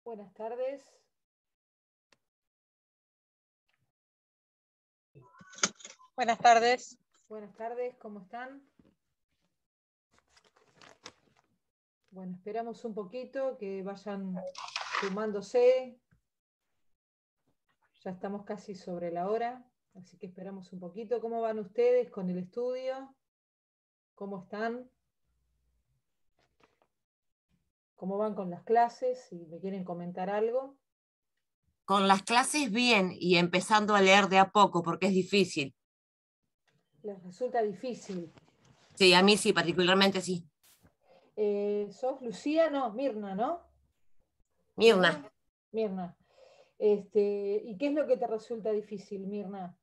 Buenas tardes. Buenas tardes. Buenas tardes, ¿cómo están? Bueno, esperamos un poquito que vayan sumándose. Ya estamos casi sobre la hora, así que esperamos un poquito. ¿Cómo van ustedes con el estudio? ¿Cómo están? ¿Cómo van con las clases? Si me quieren comentar algo. Con las clases bien y empezando a leer de a poco porque es difícil. ¿Les resulta difícil? Sí, a mí sí, particularmente sí. ¿Sos Lucía? No, Mirna, ¿no? Mirna, Mirna. ¿Y qué es lo que te resulta difícil, Mirna?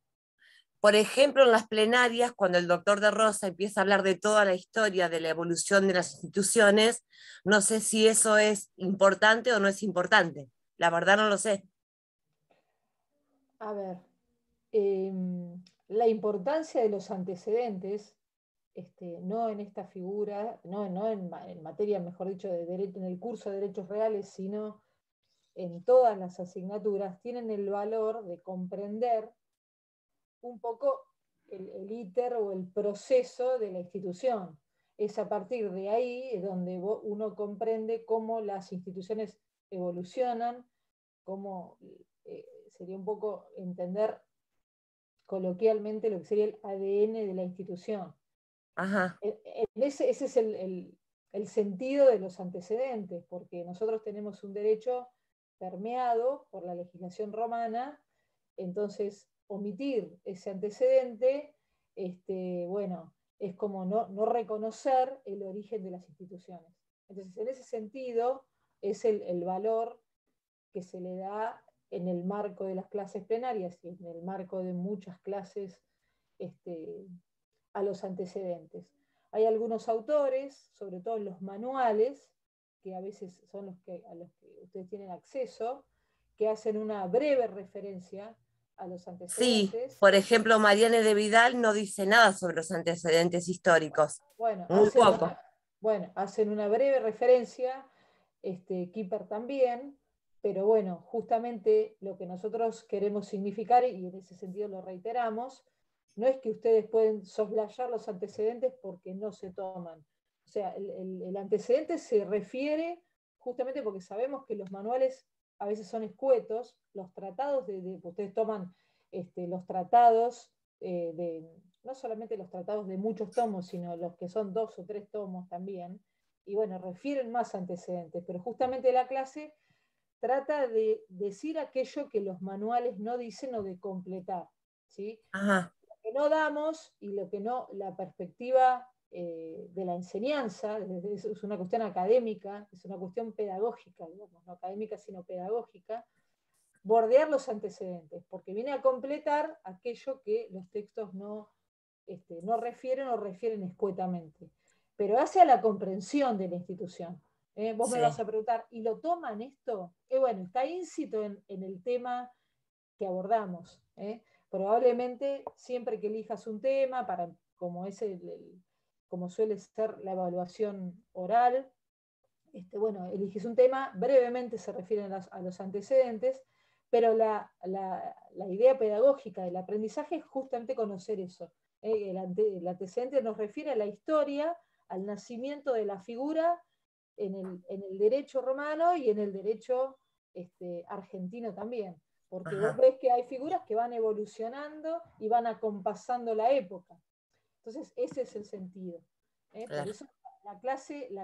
por ejemplo, en las plenarias, cuando el doctor de Rosa empieza a hablar de toda la historia de la evolución de las instituciones, no sé si eso es importante o no es importante. La verdad no lo sé. A ver, la importancia de los antecedentes, no en esta figura, no en materia, mejor dicho, de derecho, en el curso de derechos reales, sino en todas las asignaturas, tienen el valor de comprender un poco el íter o el proceso de la institución. Es a partir de ahí donde uno comprende cómo las instituciones evolucionan, cómo sería un poco entender coloquialmente lo que sería el ADN de la institución. Ajá. Ese es el sentido de los antecedentes, porque nosotros tenemos un derecho permeado por la legislación romana, entonces omitir ese antecedente, bueno, es como no reconocer el origen de las instituciones. Entonces, en ese sentido, es el valor que se le da en el marco de las clases plenarias y en el marco de muchas clases a los antecedentes. Hay algunos autores, sobre todo en los manuales, que a veces son a los que ustedes tienen acceso, que hacen una breve referencia a los Sí, antecedentes. por ejemplo, Mariane de Vidal no dice nada sobre los antecedentes históricos. Bueno, Muy poco. hacen una breve referencia, Kipper también, pero bueno, justamente lo que nosotros queremos significar, y en ese sentido lo reiteramos, no es que ustedes pueden soslayar los antecedentes porque no se toman. O sea, el antecedente se refiere justamente porque sabemos que los manuales a veces son escuetos, los tratados ustedes toman los tratados no solamente los tratados de muchos tomos, sino los que son 2 o 3 tomos también, y bueno, refieren más antecedentes, pero justamente la clase trata de decir aquello que los manuales no dicen o de completar, ¿sí? Ajá. Lo que no damos y lo que no, la perspectiva de la enseñanza, es una cuestión académica, es una cuestión pedagógica, digamos, no académica sino pedagógica, bordear los antecedentes, porque viene a completar aquello que los textos no refieren o refieren escuetamente, pero hace a la comprensión de la institución. Vos Sí. me vas a preguntar, ¿y lo toman esto? Bueno, está íncito en el tema que abordamos. Probablemente siempre que elijas un tema, como, como suele ser la evaluación oral, bueno, eliges un tema, brevemente se refieren a los antecedentes, pero la idea pedagógica del aprendizaje es justamente conocer eso. El antecedente nos refiere a la historia, al nacimiento de la figura en el derecho romano y en el derecho argentino también. Porque vos ves que hay figuras que van evolucionando y van acompasando la época. Entonces, ese es el sentido. Por eso la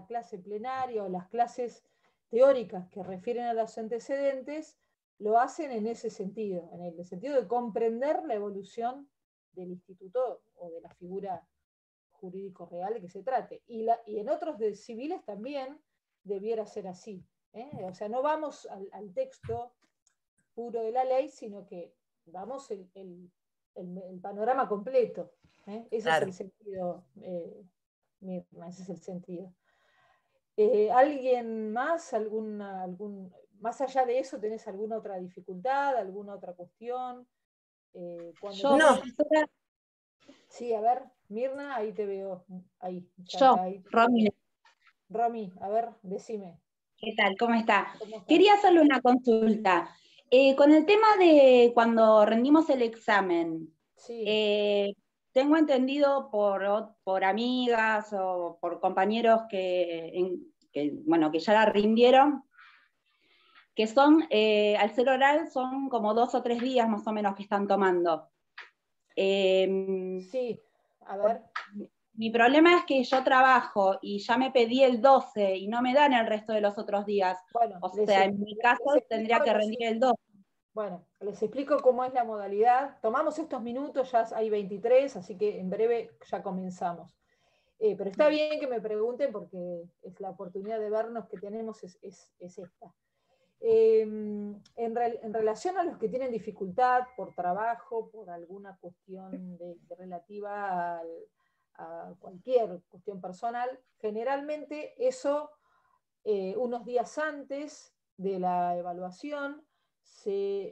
clase plenaria o las clases teóricas que refieren a los antecedentes lo hacen en ese sentido, en el sentido de comprender la evolución del instituto o de la figura jurídico real de que se trate. Y en otros de civiles también debiera ser así. O sea, no vamos al texto puro de la ley, sino que damos el panorama completo. Ese es el sentido, Mirna, ese es el sentido. ¿Alguien más? Más allá de eso, ¿tenés alguna otra dificultad, alguna otra cuestión? Yo, No, profesora, Sí, a ver, Mirna, ahí te veo. Ahí, ya yo, está ahí. Romy, Romy, a ver, decime. ¿Qué tal? ¿Cómo está? ¿Cómo estás? Quería hacerle una consulta. Con el tema de cuando rendimos el examen, Sí, tengo entendido por amigas o por compañeros bueno, que ya la rindieron, que son, al ser oral, son como 2 o 3 días más o menos que están tomando. sí, a ver. Mi problema es que yo trabajo y ya me pedí el 12 y no me dan el resto de los otros días. Bueno, O sea, en mi caso les tendría explico que lo rendir el siguiente. 12. Bueno, les explico cómo es la modalidad. Tomamos estos minutos, ya hay 23, así que en breve ya comenzamos. Pero está bien que me pregunten porque es la oportunidad de vernos que tenemos es esta. En relación a los que tienen dificultad por trabajo, por alguna cuestión relativa a cualquier cuestión personal, generalmente eso unos días antes de la evaluación,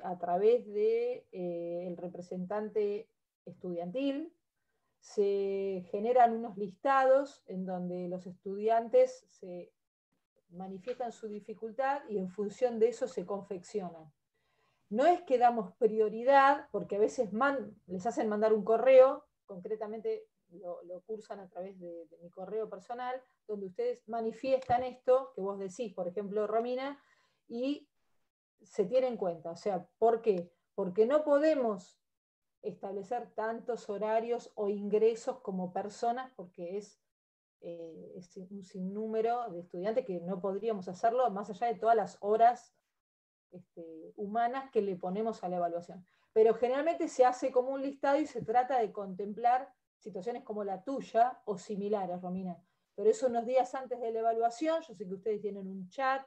a través de, el representante estudiantil, se generan unos listados en donde los estudiantes se manifiestan su dificultad y en función de eso se confeccionan. No es que damos prioridad, porque a veces les hacen mandar un correo, concretamente lo cursan a través de mi correo personal, donde ustedes manifiestan esto que vos decís, por ejemplo, Romina, y se tiene en cuenta. O sea, ¿por qué? Porque no podemos establecer tantos horarios o ingresos como personas, porque es un sinnúmero de estudiantes que no podríamos hacerlo más allá de todas las horas humanas que le ponemos a la evaluación. Pero generalmente se hace como un listado y se trata de contemplar situaciones como la tuya o similares, Romina. Pero eso unos días antes de la evaluación, yo sé que ustedes tienen un chat,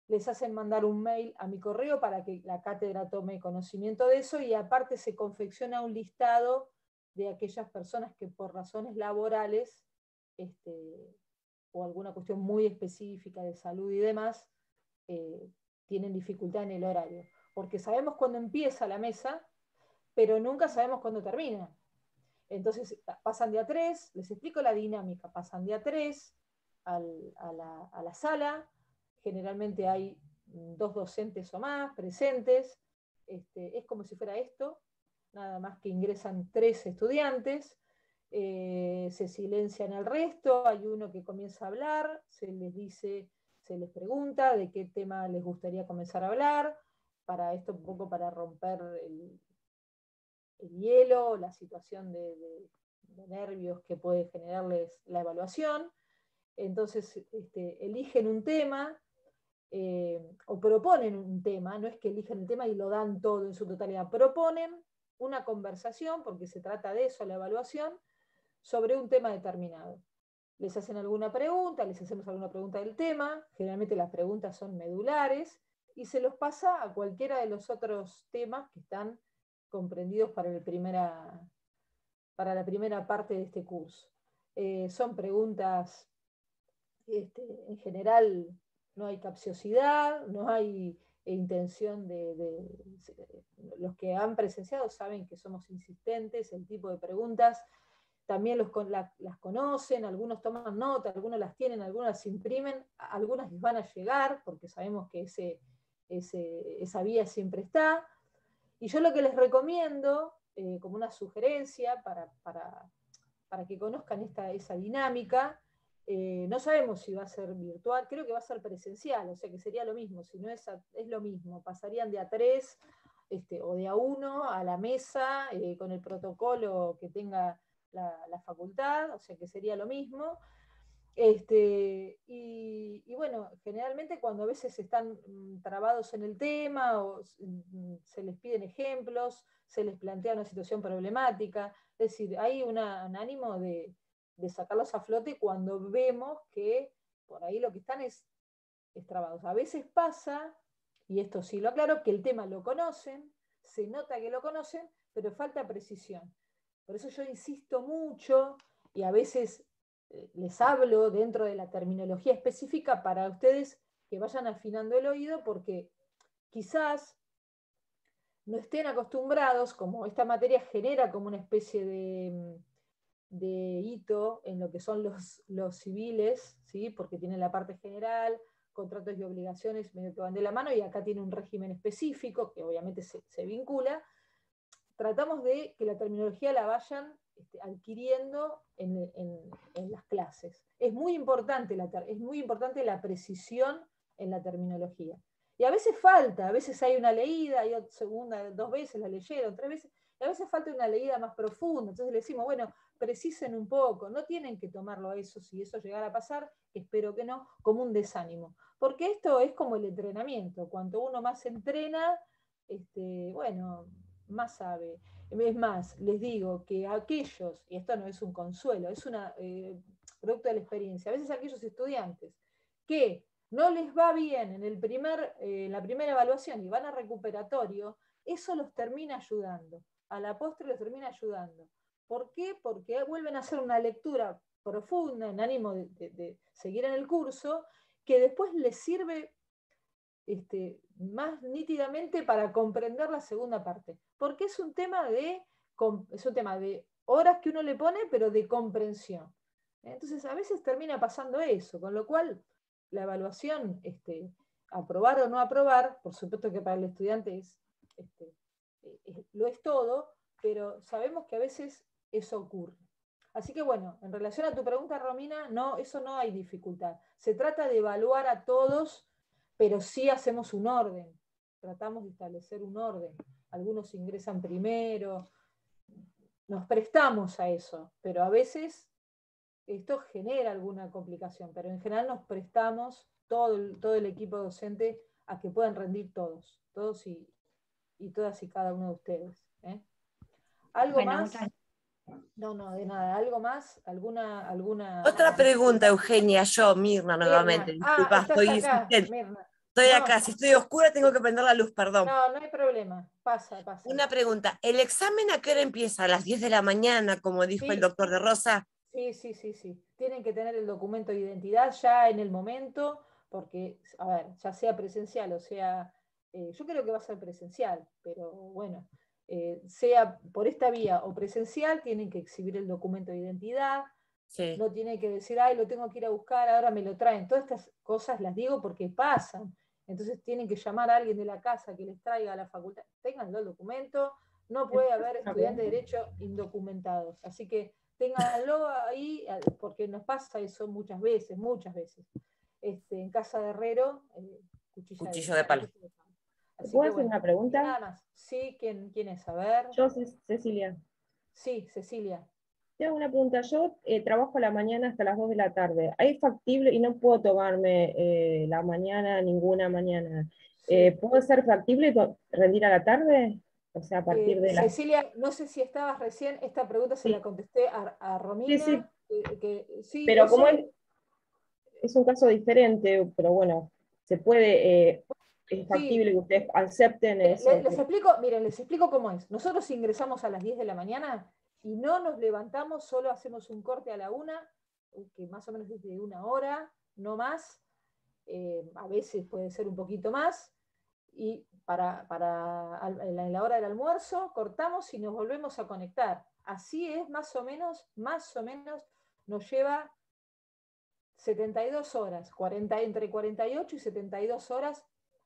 les hacen mandar un mail a mi correo para que la cátedra tome conocimiento de eso y aparte se confecciona un listado de aquellas personas que por razones laborales o alguna cuestión muy específica de salud y demás, eh, tienen dificultad en el horario. Porque sabemos cuándo empieza la mesa, pero nunca sabemos cuándo termina. Entonces pasan de a 3, les explico la dinámica, pasan de a 3 a la sala, generalmente hay 2 docentes o más presentes, es como si fuera esto, nada más que ingresan 3 estudiantes, se silencian el resto, hay uno que comienza a hablar, se les pregunta de qué tema les gustaría comenzar a hablar, para esto un poco para romper el hielo, la situación de nervios que puede generarles la evaluación. Entonces eligen un tema o proponen un tema, no es que eligen el tema y lo dan todo en su totalidad, proponen una conversación, porque se trata de eso la evaluación, sobre un tema determinado. Les hacen alguna pregunta, les hacemos alguna pregunta del tema, generalmente las preguntas son medulares, y se los pasa a cualquiera de los otros temas que están comprendidos para la primera parte de este curso. Son preguntas, en general, no hay capciosidad, no hay intención los que han presenciado saben que somos insistentes, el tipo de preguntas también las conocen, algunos toman nota, algunos las tienen, algunos las imprimen, algunas les van a llegar, porque sabemos que esa vía siempre está. Y yo lo que les recomiendo, como una sugerencia para que conozcan esa dinámica, no sabemos si va a ser virtual, creo que va a ser presencial, o sea que sería lo mismo, si no es lo mismo, pasarían de a 3 o de a 1 a la mesa con el protocolo que tenga la facultad, o sea que sería lo mismo. Y bueno, generalmente cuando a veces están trabados en el tema o se les piden ejemplos, se les plantea una situación problemática, es decir, hay un ánimo de sacarlos a flote cuando vemos que por ahí lo que están es trabados. A veces pasa, y esto sí lo aclaro, que el tema lo conocen, se nota que lo conocen, pero falta precisión. Por eso yo insisto mucho y a veces les hablo dentro de la terminología específica para ustedes que vayan afinando el oído porque quizás no estén acostumbrados, como esta materia genera como una especie de hito en lo que son los civiles, ¿sí? Porque tienen la parte general, contratos y obligaciones medio que van de la mano, y acá tiene un régimen específico que obviamente se vincula. Tratamos de que la terminología la vayan adquiriendo en las clases. Es muy importante la precisión en la terminología. Y a veces falta, a veces hay una leída, y segunda, 2 veces la leyeron, 3 veces, y a veces falta una leída más profunda. Entonces le decimos, bueno, precisen un poco, no tienen que tomarlo a eso, si eso llegara a pasar, espero que no, como un desánimo. Porque esto es como el entrenamiento, cuanto uno más entrena, bueno, más sabe. Es más, les digo que aquellos, y esto no es un consuelo, es un producto de la experiencia, a veces aquellos estudiantes que no les va bien en la primera evaluación y van a recuperatorio, eso los termina ayudando, a la postre los termina ayudando. ¿Por qué? Porque vuelven a hacer una lectura profunda en ánimo de seguir en el curso, que después les sirve más nítidamente para comprender la segunda parte, porque es un tema de horas que uno le pone, pero de comprensión. Entonces a veces termina pasando eso, con lo cual la evaluación, aprobar o no aprobar, por supuesto que para el estudiante lo es todo, pero sabemos que a veces eso ocurre. Así que bueno, en relación a tu pregunta, Romina, no, eso no hay dificultad. Se trata de evaluar a todos, pero sí hacemos un orden. Tratamos de establecer un orden. Algunos ingresan primero, nos prestamos a eso, pero a veces esto genera alguna complicación, pero en general nos prestamos todo el equipo docente a que puedan rendir todos y todas y cada uno de ustedes. ¿Algo bueno, más? No, de nada. ¿Algo más? ¿Alguna? Otra pregunta, Eugenia, Mirna, nuevamente. Disculpa, estás acá, Mirna. Estoy acá, si estoy oscura tengo que prender la luz, perdón. No hay problema, pasa. Una pregunta, ¿el examen a qué hora empieza? ¿A las 10 de la mañana, como dijo el doctor de Rosa? Sí. Tienen que tener el documento de identidad ya en el momento, porque, a ver, ya sea presencial o sea, yo creo que va a ser presencial, pero bueno, sea por esta vía o presencial, tienen que exhibir el documento de identidad, sí. No tienen que decir, ay, lo tengo que ir a buscar, ahora me lo traen. Todas estas cosas las digo porque pasan. Entonces tienen que llamar a alguien de la casa que les traiga a la facultad. Ténganlo el documento, no puede haber estudiantes de Derecho indocumentados. Así que ténganlo ahí, porque nos pasa eso muchas veces. En casa de herrero, cuchillo de palo. ¿Puedo hacer una pregunta? Nada más. Sí, ¿quién es? A ver. Yo, Cecilia. Sí, Cecilia. Tengo una pregunta. Yo trabajo a la mañana hasta las 2 de la tarde. ¿Hay factible y no puedo tomarme la mañana, ninguna mañana? Sí. ¿Puedo ser factible rendir a la tarde? O sea, a partir de Cecilia, no sé si estabas recién, esta pregunta se la contesté a Romina. Sí. Pero eso... como es un caso diferente, pero bueno, se puede, es factible que ustedes acepten eso. Les explico cómo es. Nosotros ingresamos a las 10 de la mañana y no nos levantamos, solo hacemos un corte a la 1, que más o menos es de 1 hora, no más. A veces puede ser un poquito más. Y en la hora del almuerzo cortamos y nos volvemos a conectar. Así es, más o menos nos lleva 72 horas, entre 48 y 72 horas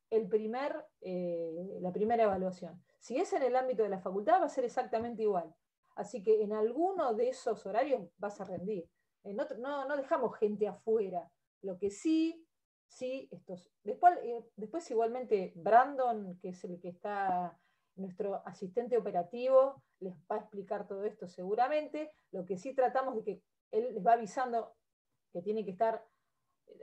la primera evaluación. Si es en el ámbito de la facultad, va a ser exactamente igual. Así que en alguno de esos horarios vas a rendir. No dejamos gente afuera. Lo que sí, después igualmente Brandon, que es el que está, nuestro asistente operativo, les va a explicar todo esto seguramente. Lo que sí tratamos de que él les va avisando que tiene que estar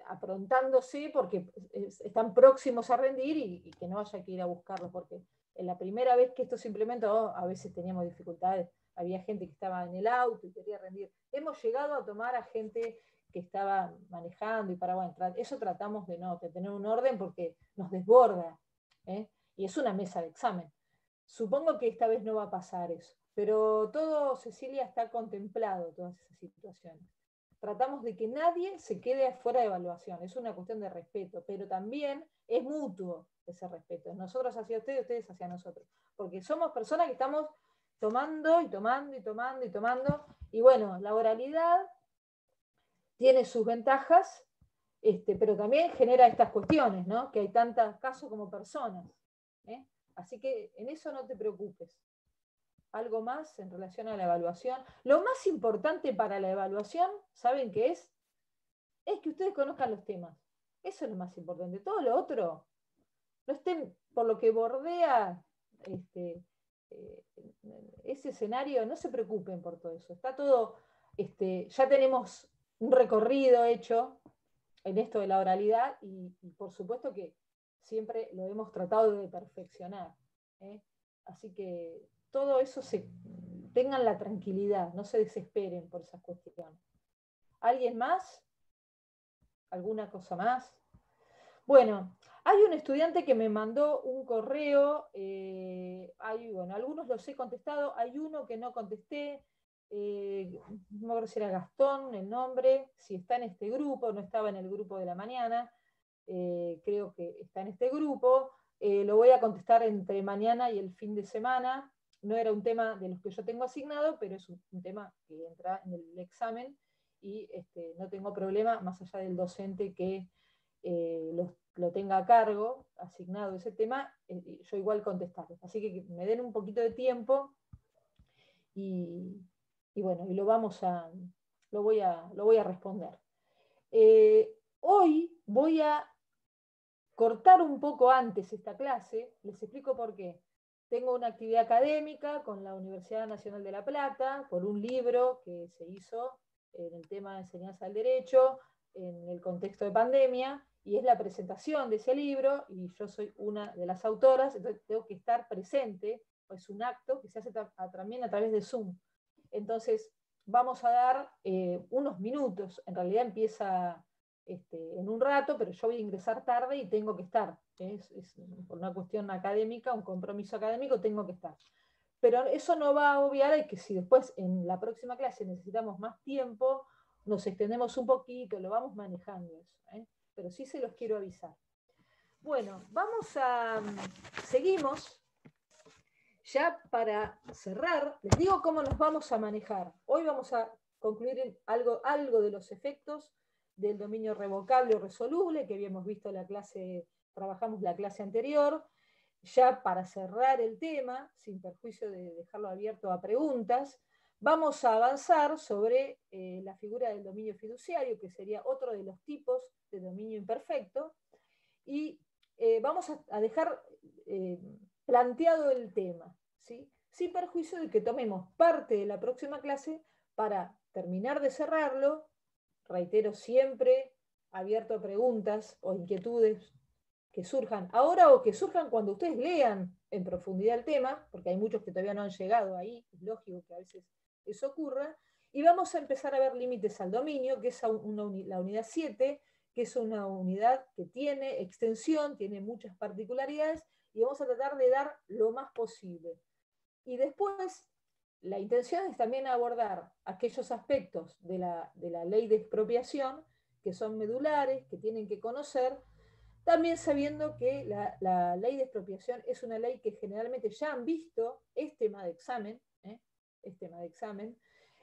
aprontándose porque están próximos a rendir y que no haya que ir a buscarlos, porque en la primera vez que esto se implementó, a veces teníamos dificultades, había gente que estaba en el auto y quería rendir. Hemos llegado a tomar a gente que estaba manejando y eso tratamos de tener un orden porque nos desborda, y es una mesa de examen. Supongo que esta vez no va a pasar eso, pero todo, Cecilia, está contemplado, todas esas situaciones. Tratamos de que nadie se quede afuera de evaluación, es una cuestión de respeto, pero también es mutuo ese respeto, nosotros hacia ustedes, ustedes hacia nosotros, porque somos personas que estamos tomando, y bueno, la oralidad tiene sus ventajas pero también genera estas cuestiones, ¿no? Que hay tantos casos como personas. Así que en eso no te preocupes. ¿Algo más en relación a la evaluación? Lo más importante para la evaluación, ¿saben qué es? Es que ustedes conozcan los temas. Eso es lo más importante. Todo lo otro, no estén por lo que bordea ese escenario, no se preocupen por todo eso. Está todo, ya tenemos un recorrido hecho en esto de la oralidad y por supuesto que siempre lo hemos tratado de perfeccionar. Así que todo eso tengan la tranquilidad, no se desesperen por esas cuestiones. ¿Alguien más? ¿Alguna cosa más? Bueno, hay un estudiante que me mandó un correo, algunos los he contestado, hay uno que no contesté, no me acuerdo si era Gastón el nombre, si está en este grupo, no estaba en el grupo de la mañana, creo que está en este grupo, lo voy a contestar entre mañana y el fin de semana. No era un tema de los que yo tengo asignado, pero es un tema que entra en el examen y no tengo problema, más allá del docente que lo tenga a cargo, asignado ese tema, yo igual contestarlo. Así que me den un poquito de tiempo y bueno, y lo voy a responder. Hoy voy a cortar un poco antes esta clase, les explico por qué. Tengo una actividad académica con la Universidad Nacional de La Plata, por un libro que se hizo en el tema de enseñanza del derecho, en el contexto de pandemia, y es la presentación de ese libro, y yo soy una de las autoras, entonces tengo que estar presente, es un acto que se hace también a través de Zoom. Entonces, vamos a dar unos minutos, en realidad empieza en un rato, pero yo voy a ingresar tarde y tengo que estar. Es por una cuestión académica, un compromiso académico, tengo que estar. Pero eso no va a obviar a que si después en la próxima clase necesitamos más tiempo, nos extendemos un poquito, lo vamos manejando eso, pero sí se los quiero avisar. Bueno, seguimos. Ya para cerrar, les digo cómo nos vamos a manejar. Hoy vamos a concluir algo de los efectos del dominio revocable o resoluble, que habíamos visto trabajamos la clase anterior. Ya para cerrar el tema, sin perjuicio de dejarlo abierto a preguntas, vamos a avanzar sobre la figura del dominio fiduciario, que sería otro de los tipos de dominio imperfecto, y vamos a dejar planteado el tema, ¿sí? Sin perjuicio de que tomemos parte de la próxima clase para terminar de cerrarlo. Reitero, siempre abierto a preguntas o inquietudes que surjan ahora o que surjan cuando ustedes lean en profundidad el tema, porque hay muchos que todavía no han llegado ahí, es lógico que a veces eso ocurra, y vamos a empezar a ver límites al dominio, que es la unidad 7, que es una unidad que tiene extensión, tiene muchas particularidades, y vamos a tratar de dar lo más posible. Y después, la intención es también abordar aquellos aspectos de la ley de expropiación que son medulares, que tienen que conocer, también sabiendo que la ley de expropiación es una ley que generalmente ya han visto, es tema de examen,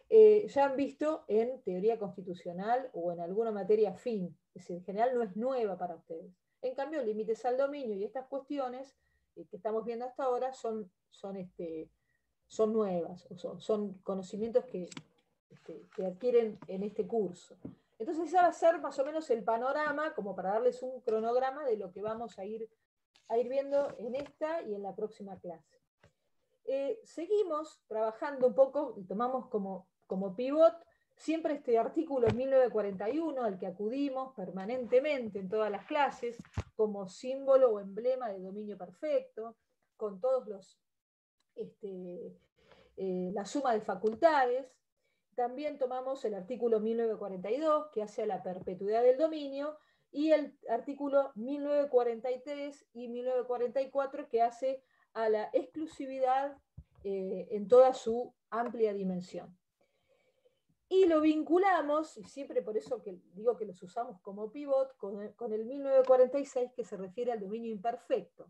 ya han visto en teoría constitucional o en alguna materia afín, es decir, en general no es nueva para ustedes. En cambio, límites al dominio y estas cuestiones que estamos viendo hasta ahora son nuevas, son conocimientos que adquieren en este curso. Entonces ese va a ser más o menos el panorama, como para darles un cronograma de lo que vamos a ir viendo en esta y en la próxima clase. Seguimos trabajando un poco y tomamos como pivot siempre este artículo 1941 al que acudimos permanentemente en todas las clases como símbolo o emblema de dominio perfecto, con todos la suma de facultades. También tomamos el artículo 1942 que hace a la perpetuidad del dominio y el artículo 1943 y 1944 que hace a la exclusividad en toda su amplia dimensión. Y lo vinculamos, y siempre por eso que digo que los usamos como pivot, con el 1946 que se refiere al dominio imperfecto,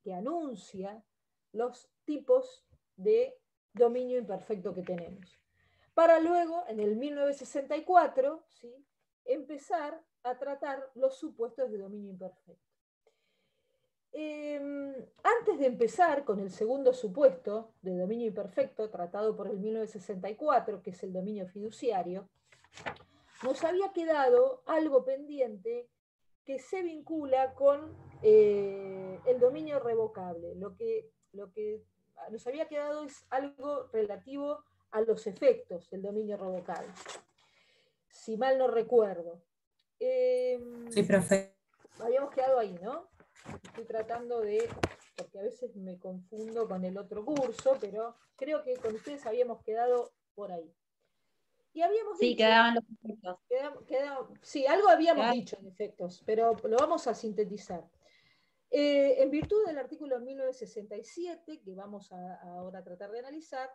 que anuncia los tipos de dominio imperfecto que tenemos. Para luego, en el 1964, ¿sí?, empezar a tratar los supuestos de dominio imperfecto. Antes de empezar con el segundo supuesto de dominio imperfecto, tratado por el 1964, que es el dominio fiduciario, nos había quedado algo pendiente que se vincula con el dominio revocable. Lo que nos había quedado es algo relativo a los efectos del dominio revocable, si mal no recuerdo. Sí, profe. Habíamos quedado ahí, ¿no? Estoy tratando de, porque a veces me confundo con el otro curso, pero creo que con ustedes habíamos quedado por ahí. Y habíamos sí, dicho, quedaban los efectos. Sí, algo habíamos dicho en efectos, pero lo vamos a sintetizar. En virtud del artículo 1967, que vamos ahora a tratar de analizar,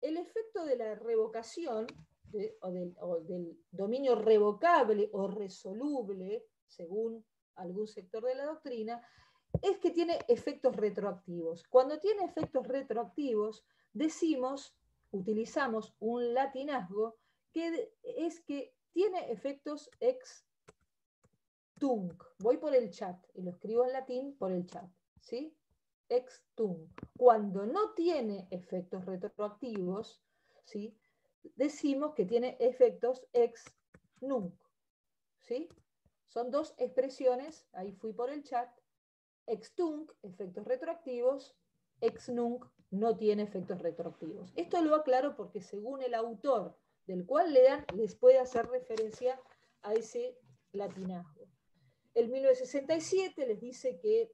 el efecto de la revocación o del dominio revocable o resoluble, según algún sector de la doctrina, es que tiene efectos retroactivos. Cuando tiene efectos retroactivos, utilizamos un latinazgo que es que tiene efectos ex tunc. Voy por el chat y lo escribo en latín por el chat, ¿sí? Ex tunc. Cuando no tiene efectos retroactivos, ¿sí? Decimos que tiene efectos ex nunc, ¿sí? Son dos expresiones, ahí fui por el chat. Ex tunc, efectos retroactivos, ex nunc no tiene efectos retroactivos. Esto lo aclaro porque según el autor del cual lean, les puede hacer referencia a ese latinazgo. El 1967 les dice que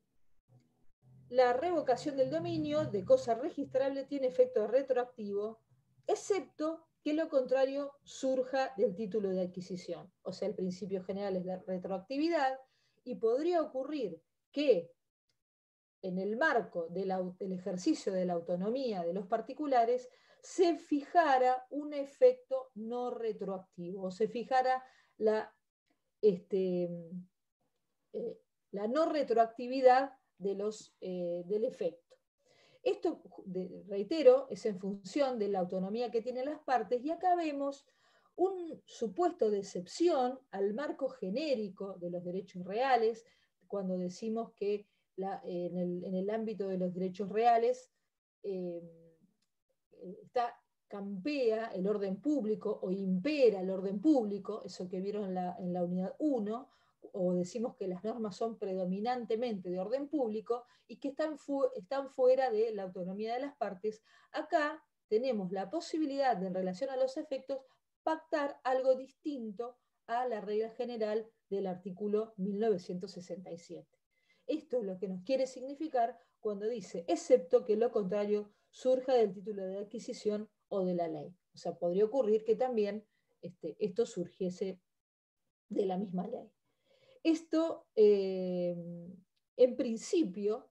la revocación del dominio de cosa registrable tiene efecto retroactivo, excepto que lo contrario surja del título de adquisición. O sea, el principio general es la retroactividad y podría ocurrir que en el marco del ejercicio de la autonomía de los particulares se fijara un efecto no retroactivo, o se fijara la no retroactividad del efecto. Esto, reitero, es en función de la autonomía que tienen las partes, y acá vemos un supuesto de excepción al marco genérico de los derechos reales, cuando decimos que en el ámbito de los derechos reales campea el orden público o impera el orden público, eso que vieron en la unidad 1, o decimos que las normas son predominantemente de orden público y que están fuera de la autonomía de las partes. Acá tenemos la posibilidad de, en relación a los efectos, pactar algo distinto a la regla general del artículo 1967. Esto es lo que nos quiere significar cuando dice, excepto que lo contrario surja del título de adquisición o de la ley. O sea, podría ocurrir que también esto surgiese de la misma ley. Esto, en principio,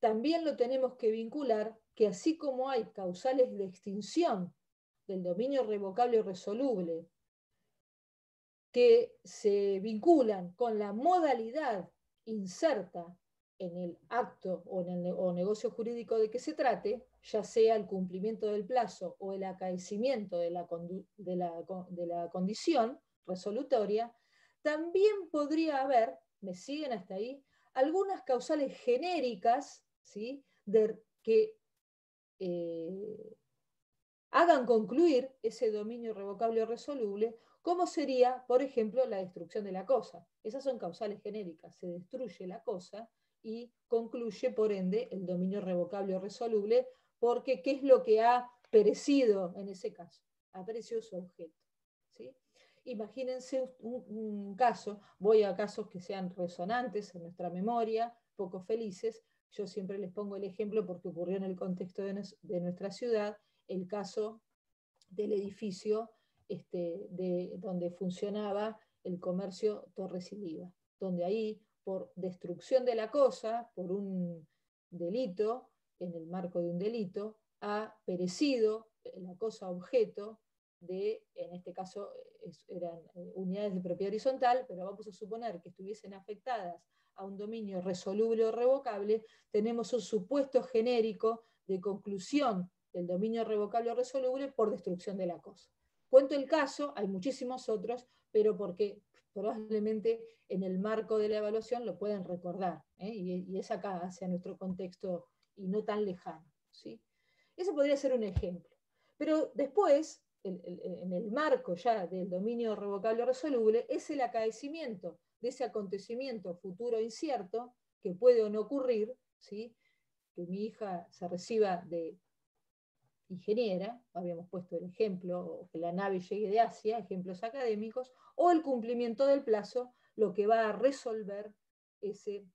también lo tenemos que vincular, que así como hay causales de extinción del dominio revocable o resoluble que se vinculan con la modalidad inserta en el acto o negocio jurídico de que se trate, ya sea el cumplimiento del plazo o el acaecimiento de la condición resolutoria, también podría haber, me siguen hasta ahí, algunas causales genéricas, ¿sí?, que hagan concluir ese dominio revocable o resoluble, como sería, por ejemplo, la destrucción de la cosa. Esas son causales genéricas. Se destruye la cosa y concluye, por ende, el dominio revocable o resoluble, porque ¿qué es lo que ha perecido en ese caso? Ha perecido su objeto, ¿sí? Imagínense un caso, voy a casos que sean resonantes en nuestra memoria, poco felices. Yo siempre les pongo el ejemplo porque ocurrió en el contexto de nuestra ciudad, el caso del edificio donde funcionaba el comercio Torres y Liva, donde ahí, por destrucción de la cosa, por un delito, en el marco de un delito, ha perecido la cosa objeto en este caso eran unidades de propiedad horizontal, pero vamos a suponer que estuviesen afectadas a un dominio resoluble o revocable, tenemos un supuesto genérico de conclusión del dominio revocable o resoluble por destrucción de la cosa. Cuento el caso, hay muchísimos otros, pero porque probablemente en el marco de la evaluación lo pueden recordar, y es acá, hacia nuestro contexto y no tan lejano, ¿sí? Ese podría ser un ejemplo. Pero después, en el marco ya del dominio revocable o resoluble, es el acaecimiento de ese acontecimiento futuro incierto que puede o no ocurrir, ¿sí? Que mi hija se reciba de ingeniera, habíamos puesto el ejemplo, o que la nave llegue de Asia, ejemplos académicos, o el cumplimiento del plazo, lo que va a resolver ese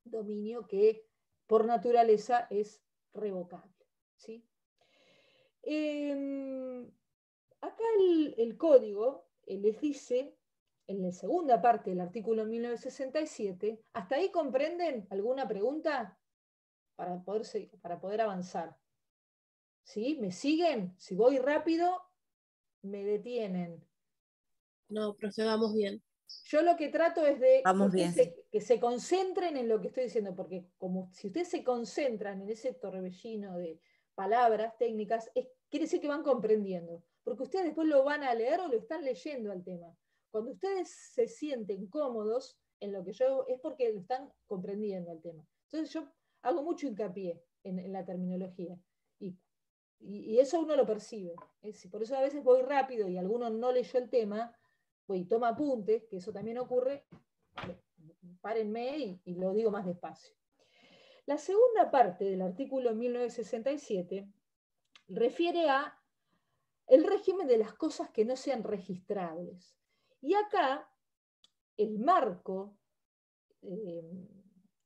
dominio que por naturaleza es revocable, ¿sí? Acá el código les dice, en la segunda parte del artículo 1967, ¿hasta ahí comprenden alguna pregunta para poder avanzar? ¿Sí? ¿Me siguen? Si voy rápido, me detienen. No, procedamos bien. Yo lo que trato es de que se concentren en lo que estoy diciendo, porque como si ustedes se concentran en ese torbellino de palabras técnicas, quiere decir que van comprendiendo, porque ustedes después lo van a leer o lo están leyendo al tema. Cuando ustedes se sienten cómodos en lo que yo, es porque lo están comprendiendo el tema. Entonces yo hago mucho hincapié en la terminología, y eso uno lo percibe. Por eso a veces voy rápido y alguno no leyó el tema, y toma apuntes, que eso también ocurre, párenme y lo digo más despacio. La segunda parte del artículo 1967 refiere a el régimen de las cosas que no sean registrables. Y acá el marco,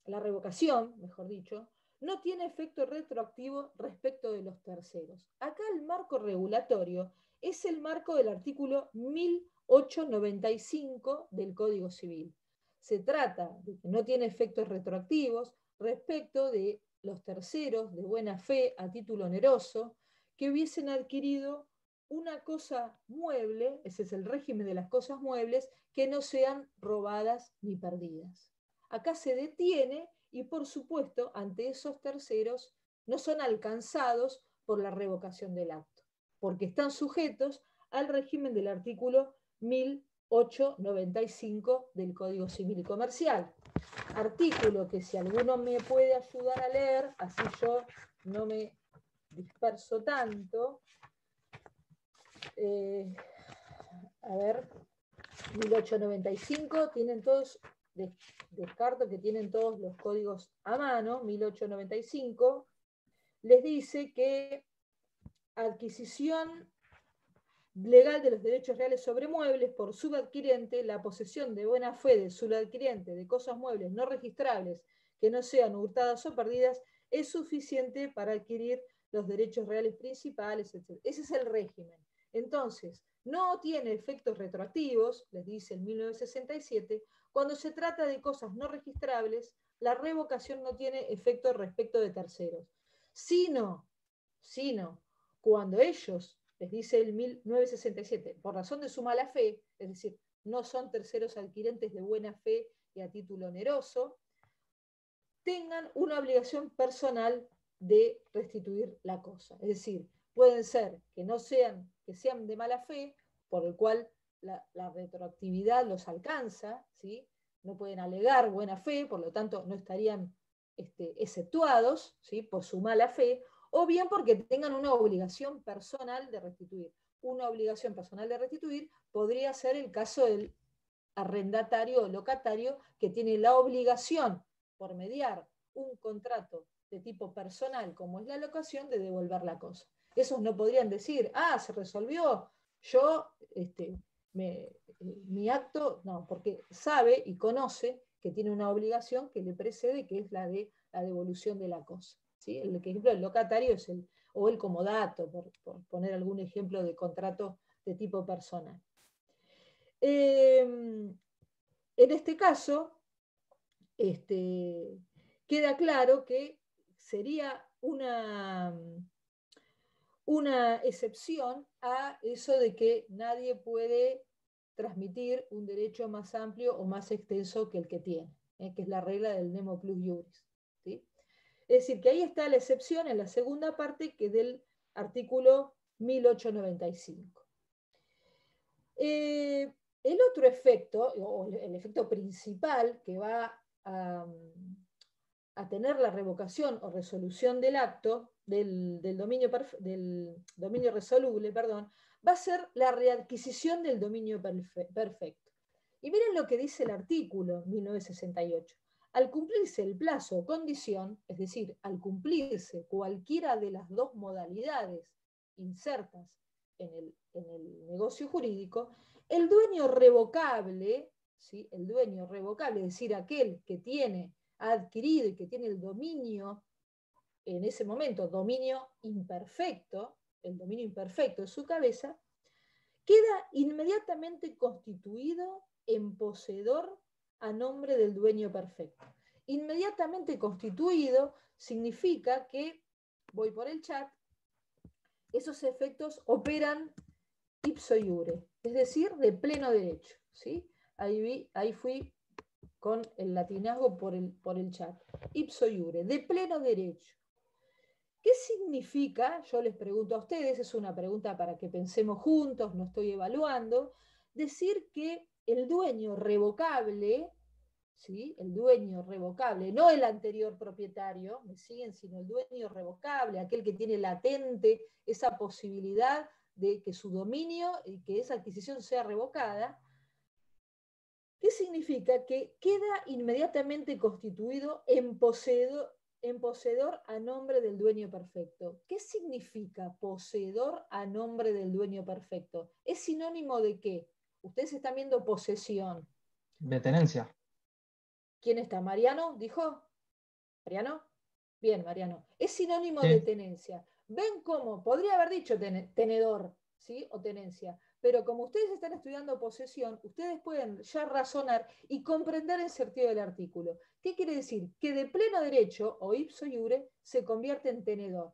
la revocación, mejor dicho, no tiene efecto retroactivo respecto de los terceros. Acá el marco regulatorio es el marco del artículo 1895 del Código Civil. Se trata de que no tiene efectos retroactivos respecto de los terceros de buena fe a título oneroso que hubiesen adquirido una cosa mueble, ese es el régimen de las cosas muebles, que no sean robadas ni perdidas. Acá se detiene y, por supuesto, ante esos terceros no son alcanzados por la revocación del acto, porque están sujetos al régimen del artículo 1895 del Código Civil y Comercial. Artículo que si alguno me puede ayudar a leer, así yo no me disperso tanto. A ver, 1895, tienen todos, descarto que tienen todos los códigos a mano. 1895 les dice que adquisición legal de los derechos reales sobre muebles por subadquirente, la posesión de buena fe del subadquirente de cosas muebles no registrables que no sean hurtadas o perdidas es suficiente para adquirir los derechos reales principales, etc. Ese es el régimen. Entonces, no tiene efectos retroactivos, les dice el 1967, cuando se trata de cosas no registrables, la revocación no tiene efecto respecto de terceros. Sino, cuando ellos, les dice el 1967, por razón de su mala fe, es decir, no son terceros adquirentes de buena fe y a título oneroso, tengan una obligación personal de restituir la cosa. Es decir, pueden ser que sean de mala fe, por el cual la retroactividad los alcanza, ¿sí? No pueden alegar buena fe, por lo tanto no estarían exceptuados, ¿sí? Por su mala fe, o bien porque tengan una obligación personal de restituir. Una obligación personal de restituir podría ser el caso del arrendatario o locatario que tiene la obligación, por mediar un contrato de tipo personal, como es la locación, de devolver la cosa. Esos no podrían decir, se resolvió, mi acto, no, porque sabe y conoce que tiene una obligación que le precede, que es la de la devolución de la cosa. ¿Sí? El ejemplo del locatario es o el comodato, por poner algún ejemplo de contrato de tipo personal. En este caso, queda claro que sería una excepción a eso de que nadie puede transmitir un derecho más amplio o más extenso que el que tiene, que es la regla del nemo plus iuris. ¿Sí? Es decir, que ahí está la excepción en la segunda parte que del artículo 1895. El otro efecto, o el efecto principal que va a tener la revocación o resolución del acto, del dominio resoluble, perdón, va a ser la readquisición del dominio perfecto. Y miren lo que dice el artículo 1968. Al cumplirse el plazo o condición, es decir, al cumplirse cualquiera de las dos modalidades insertas en el negocio jurídico, el dueño revocable, ¿sí? El dueño revocable, es decir, aquel que ha adquirido y que tiene el dominio, en ese momento, dominio imperfecto, el dominio imperfecto de su cabeza, queda inmediatamente constituido en poseedor a nombre del dueño perfecto. Inmediatamente constituido significa que, voy por el chat, esos efectos operan ipso iure, es decir, de pleno derecho. ¿Sí? Ahí fui con el latinazgo por el chat. Ipso iure, de pleno derecho. ¿Qué significa? Yo les pregunto a ustedes, es una pregunta para que pensemos juntos, no estoy evaluando, decir que el dueño revocable, ¿sí? El dueño revocable, no el anterior propietario, me siguen, sino el dueño revocable, aquel que tiene latente esa posibilidad de que su dominio y que esa adquisición sea revocada. ¿Qué significa? Que queda inmediatamente constituido en poseedor a nombre del dueño perfecto. ¿Qué significa poseedor a nombre del dueño perfecto? ¿Es sinónimo de qué? Ustedes están viendo posesión. De tenencia. ¿Quién está? ¿Mariano? ¿Dijo? ¿Mariano? Bien, Mariano. Es sinónimo Sí. de tenencia. ¿Ven cómo? Podría haber dicho tenedor, ¿sí? O tenencia. Pero como ustedes están estudiando posesión, ustedes pueden ya razonar y comprender el sentido del artículo. ¿Qué quiere decir? Que de pleno derecho, o ipso iure, se convierte en tenedor.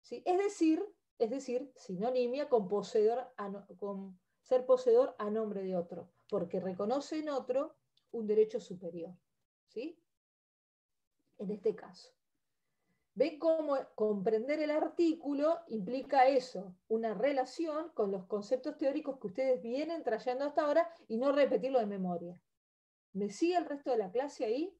¿Sí? Es decir, sinonimia con ser poseedor a nombre de otro, porque reconoce en otro un derecho superior. ¿Sí? En este caso. ¿Ven cómo comprender el artículo implica eso? Una relación con los conceptos teóricos que ustedes vienen trayendo hasta ahora y no repetirlo de memoria. ¿Me sigue el resto de la clase ahí?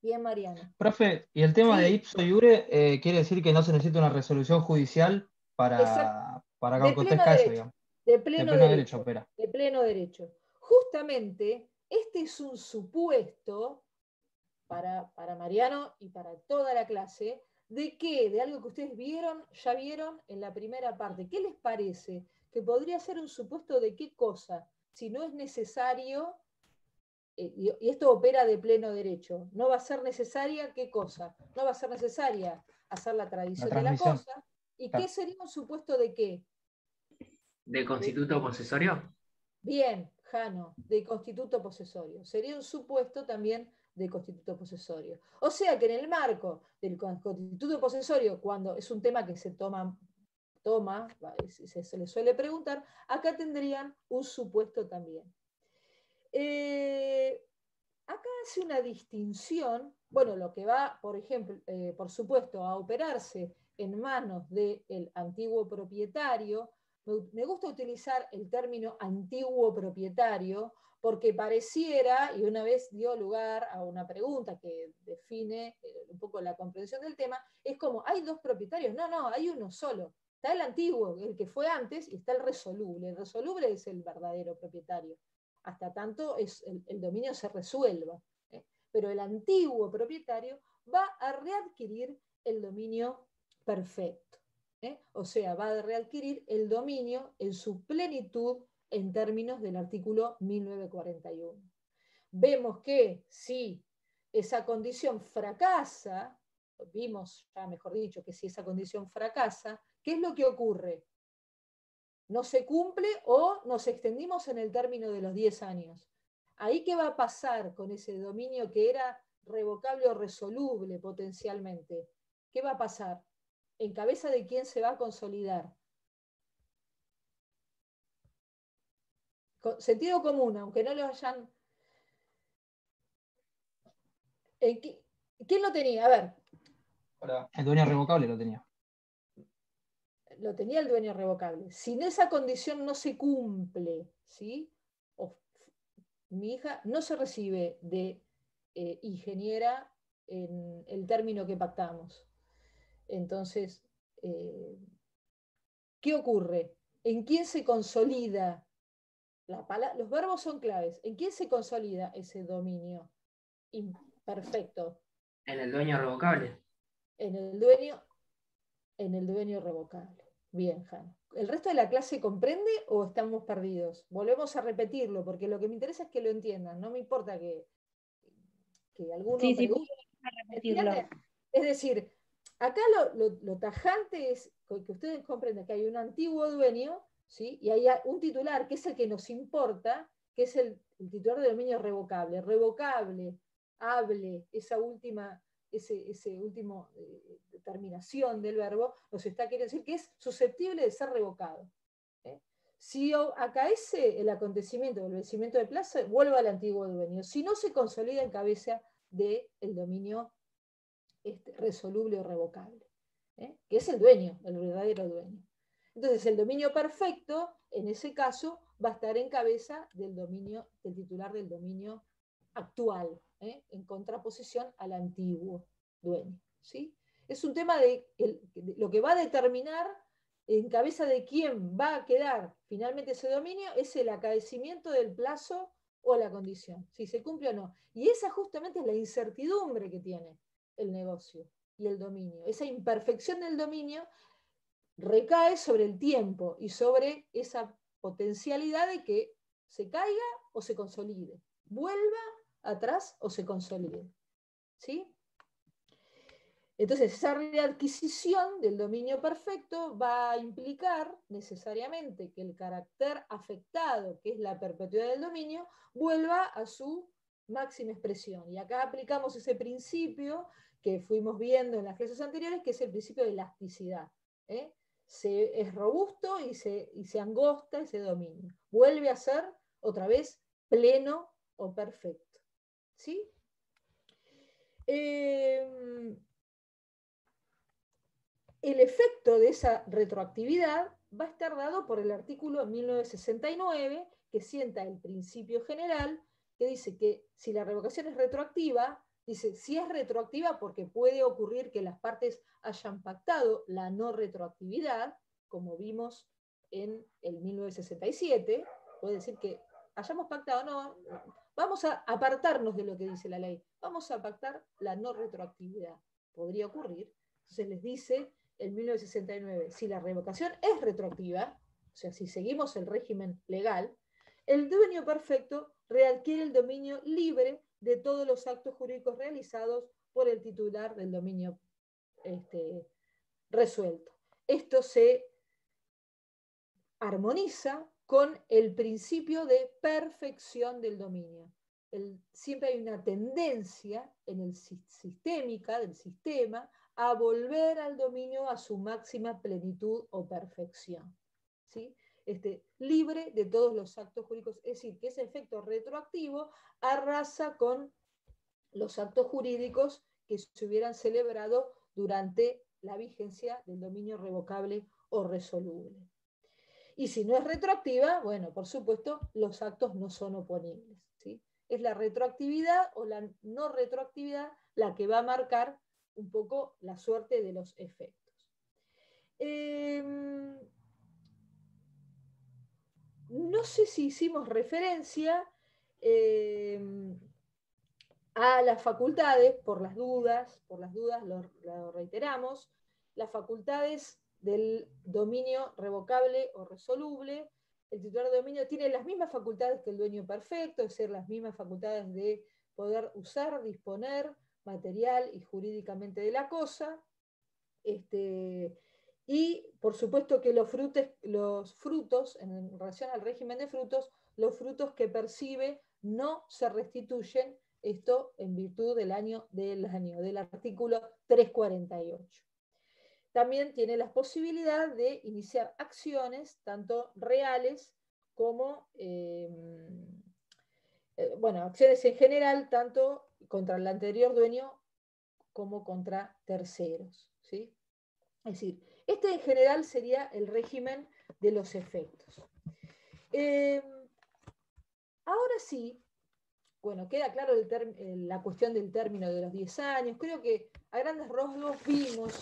Bien, Mariano. Profe, y el tema Sí. de ipso iure quiere decir que no se necesita una resolución judicial para que de pleno acontezca eso, derecho, digamos. de pleno derecho, opera. de pleno derecho. Justamente, este es un supuesto para Mariano y para toda la clase, ¿de qué? De algo que ustedes ya vieron en la primera parte. ¿Qué les parece? Que podría ser un supuesto de qué cosa, si no es necesario, y esto opera de pleno derecho, no va a ser necesaria qué cosa, no va a ser necesaria hacer la tradición de la cosa, ¿y qué sería un supuesto de qué? ¿De constituto posesorio? Bien, Jano, de constituto posesorio. Sería un supuesto también de constituto posesorio. O sea que en el marco del constituto posesorio, cuando es un tema que se se le suele preguntar, acá tendrían un supuesto también. Acá hace una distinción, bueno, lo que va, por ejemplo, por supuesto, a operarse en manos del antiguo propietario. Me gusta utilizar el término antiguo propietario porque pareciera, y una vez dio lugar a una pregunta que define un poco la comprensión del tema, es como, ¿hay dos propietarios? No, hay uno solo. Está el antiguo, el que fue antes, y está el resoluble. El resoluble es el verdadero propietario, hasta tanto el dominio se resuelva. Pero el antiguo propietario va a readquirir el dominio perfecto. O sea, va a readquirir el dominio en su plenitud en términos del artículo 1941. Vemos que si esa condición fracasa, vimos ya mejor dicho que si esa condición fracasa, ¿qué es lo que ocurre? No se cumple o nos extendimos en el término de los 10 años. ¿Ahí qué va a pasar con ese dominio que era revocable o resoluble potencialmente? ¿Qué va a pasar? ¿En cabeza de quién se va a consolidar? Sentido común, aunque no lo hayan... ¿Quién lo tenía? A ver. El dueño revocable lo tenía. Lo tenía el dueño revocable. Si esa condición no se cumple, ¿sí? mi hija no se recibe de ingeniera en el término que pactamos. Entonces, ¿qué ocurre? ¿En quién se consolida? Los verbos son claves. ¿En quién se consolida ese dominio imperfecto? En el dueño revocable. En el dueño revocable. Bien, Jano. ¿El resto de la clase comprende o estamos perdidos? Volvemos a repetirlo, porque lo que me interesa es que lo entiendan. No me importa que alguno Sí, pregunte. repetirlo. Es decir, acá lo tajante es que ustedes comprendan que hay un antiguo dueño, ¿sí? Y hay un titular que es el que nos importa, que es el titular de dominio revocable. Revocable, hable, ese último terminación del verbo, nos está queriendo decir que es susceptible de ser revocado. Si acaece el acontecimiento del vencimiento de plazo, vuelve al antiguo dueño. Si no, se consolida en cabeza del dominio resoluble o revocable, que es el dueño, el verdadero dueño. Entonces, el dominio perfecto, en ese caso, va a estar en cabeza del titular del dominio actual, en contraposición al antiguo dueño. ¿Sí? Es un tema de lo que va a determinar en cabeza de quién va a quedar finalmente ese dominio, es el acaecimiento del plazo o la condición, si se cumple o no. Y esa justamente es la incertidumbre que tiene el negocio y el dominio. Esa imperfección del dominio recae sobre el tiempo y sobre esa potencialidad de que se caiga o se consolide, vuelva atrás o se consolide. ¿Sí? Entonces, esa readquisición del dominio perfecto va a implicar necesariamente que el carácter afectado, que es la perpetuidad del dominio, vuelva a su máxima expresión. Y acá aplicamos ese principio que fuimos viendo en las clases anteriores, que es el principio de elasticidad. Es robusto y se angosta ese dominio. Vuelve a ser otra vez pleno o perfecto. ¿Sí? El efecto de esa retroactividad va a estar dado por el artículo 1969, que sienta el principio general, que dice que si la revocación es retroactiva, dice si es retroactiva porque puede ocurrir que las partes hayan pactado la no retroactividad, como vimos en el 1967, puede decir que hayamos pactado, no, vamos a apartarnos de lo que dice la ley, vamos a pactar la no retroactividad. Podría ocurrir. Entonces les dice en 1969, si la revocación es retroactiva, o sea, si seguimos el régimen legal, el dueño perfecto readquiere el dominio libre de todos los actos jurídicos realizados por el titular del dominio resuelto. Esto se armoniza con el principio de perfección del dominio. Siempre hay una tendencia sistémica del sistema a volver al dominio a su máxima plenitud o perfección. ¿Sí? Libre de todos los actos jurídicos, es decir, que ese efecto retroactivo arrasa con los actos jurídicos que se hubieran celebrado durante la vigencia del dominio revocable o resoluble. Y si no es retroactiva, bueno, por supuesto, los actos no son oponibles. ¿Sí? Es la retroactividad o la no retroactividad la que va a marcar un poco la suerte de los efectos. No sé si hicimos referencia a las facultades, por las dudas lo reiteramos, las facultades del dominio revocable o resoluble. El titular de dominio tiene las mismas facultades que el dueño perfecto, es decir, las mismas facultades de poder usar, disponer material y jurídicamente de la cosa. Y por supuesto que los frutos, en relación al régimen de frutos, los frutos que percibe no se restituyen, esto en virtud del artículo 348. También tiene la posibilidad de iniciar acciones, tanto reales como, acciones en general, tanto contra el anterior dueño como contra terceros. ¿Sí? Es decir, este en general sería el régimen de los efectos. Ahora sí, bueno, queda claro la cuestión del término de los 10 años. Creo que a grandes rasgos vimos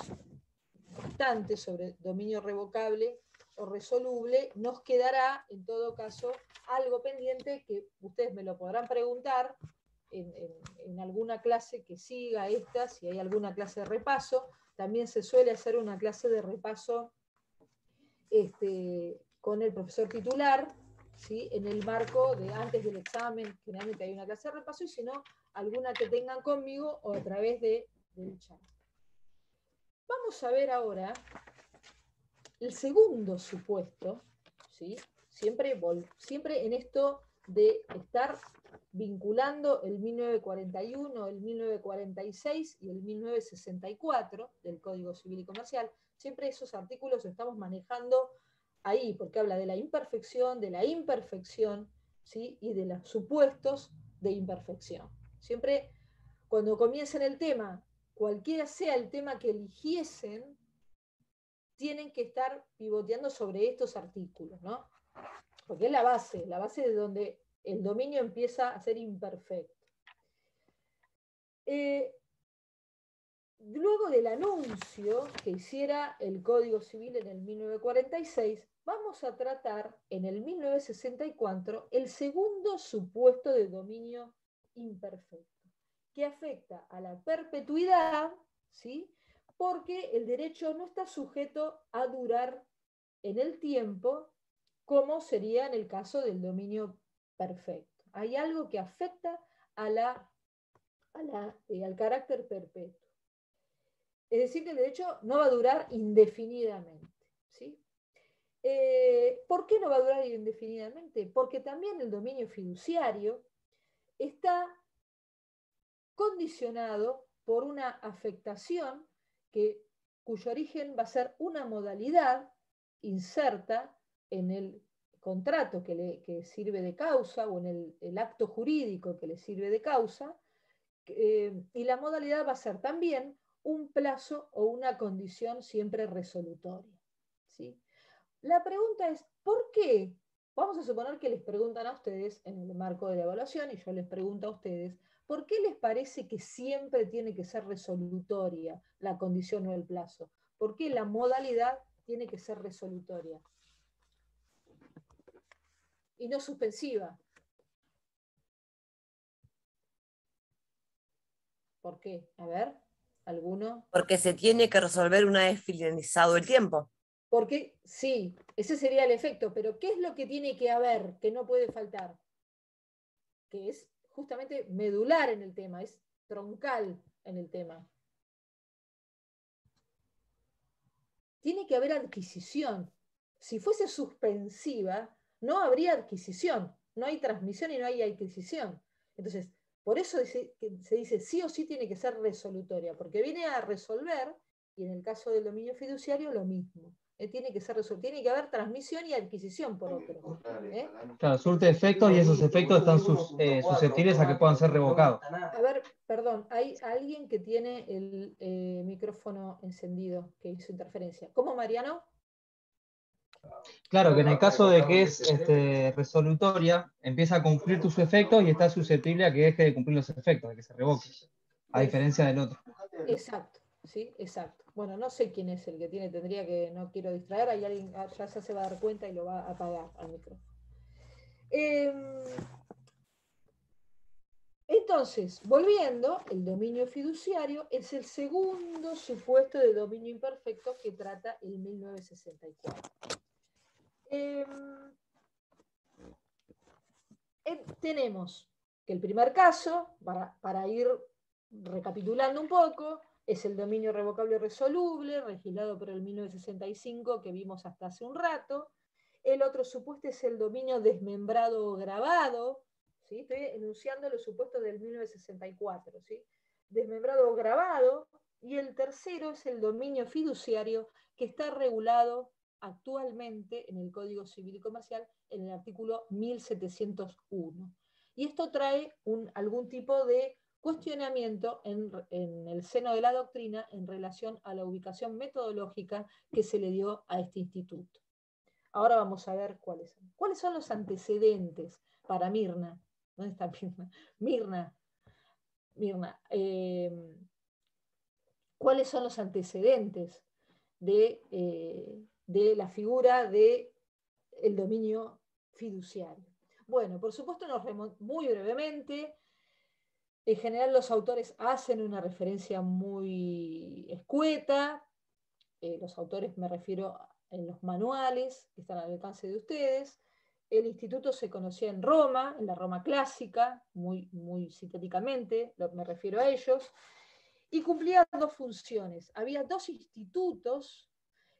bastante sobre dominio revocable o resoluble. Nos quedará, en todo caso, algo pendiente que ustedes me lo podrán preguntar en alguna clase que siga esta, si hay alguna clase de repaso. También se suele hacer una clase de repaso con el profesor titular, ¿sí? En el marco de antes del examen, generalmente hay una clase de repaso, y si no, alguna que tengan conmigo o a través del chat. Vamos a ver ahora el segundo supuesto, ¿sí? Siempre en esto de estar vinculando el 1941, el 1946 y el 1964 del Código Civil y Comercial. Siempre esos artículos los estamos manejando ahí, porque habla de la imperfección, de la imperfección, ¿sí? Y de los supuestos de imperfección. Siempre cuando comiencen el tema, cualquiera sea el tema que eligiesen, tienen que estar pivoteando sobre estos artículos, ¿no? Porque es la base de donde el dominio empieza a ser imperfecto. Luego del anuncio que hiciera el Código Civil en el 1946, vamos a tratar en el 1964 el segundo supuesto de dominio imperfecto, que afecta a la perpetuidad, ¿sí? Porque el derecho no está sujeto a durar en el tiempo, como sería en el caso del dominio perfecto. Hay algo que afecta al carácter perpetuo. Es decir, que el derecho no va a durar indefinidamente, ¿sí? ¿Por qué no va a durar indefinidamente? Porque también el dominio fiduciario está condicionado por una afectación cuyo origen va a ser una modalidad inserta en el contrato que sirve de causa o en el acto jurídico que le sirve de causa, y la modalidad va a ser también un plazo o una condición siempre resolutoria, ¿sí? La pregunta es, ¿por qué? Vamos a suponer que les preguntan a ustedes en el marco de la evaluación, y yo les pregunto a ustedes, ¿por qué les parece que siempre tiene que ser resolutoria la condición o el plazo? ¿Por qué la modalidad tiene que ser resolutoria y no suspensiva? ¿Por qué? A ver, ¿alguno? Porque se tiene que resolver una vez finalizado el tiempo. Porque sí, ese sería el efecto, pero ¿qué es lo que tiene que haber, que no puede faltar? Que es justamente medular en el tema, es troncal en el tema. Tiene que haber adquisición. Si fuese suspensiva, no habría adquisición, no hay transmisión y no hay adquisición. Entonces, por eso se dice sí o sí tiene que ser resolutoria, porque viene a resolver, y en el caso del dominio fiduciario lo mismo. Tiene que ser resolutoria, tiene que haber transmisión y adquisición por otro. Claro, surte efectos y esos efectos están susceptibles a que puedan ser revocados. A ver, perdón, hay alguien que tiene el micrófono encendido, que hizo interferencia. ¿Cómo, Mariano? Claro, que en el caso de que es resolutoria, empieza a cumplir tus efectos y está susceptible a que deje de cumplir los efectos, de que se revoque, a diferencia del otro. Exacto, sí, exacto. Bueno, no sé quién es el que tiene, no quiero distraer, hay alguien, ya se va a dar cuenta y lo va a apagar al micrófono. Entonces, volviendo, el dominio fiduciario es el segundo supuesto de dominio imperfecto que trata el 1964. Tenemos que el primer caso, para ir recapitulando un poco, es el dominio revocable resoluble, legislado por el 1965, que vimos hasta hace un rato. El otro supuesto es el dominio desmembrado o grabado, ¿sí? Estoy enunciando los supuestos del 1964, ¿sí? Desmembrado o grabado. Y el tercero es el dominio fiduciario, que está regulado actualmente en el Código Civil y Comercial en el artículo 1701. Y esto trae algún tipo de cuestionamiento en el seno de la doctrina en relación a la ubicación metodológica que se le dio a este instituto. Ahora vamos a ver cuáles son. ¿Cuáles son los antecedentes para Mirna? ¿Dónde está Mirna? Mirna. ¿Cuáles son los antecedentes de la figura del dominio fiduciario? Bueno, por supuesto, muy brevemente, en general los autores hacen una referencia muy escueta. Los autores me refiero en los manuales que están al alcance de ustedes. El instituto se conocía en Roma, en la Roma clásica, muy, muy sintéticamente, me refiero a ellos, y cumplía dos funciones. Había dos institutos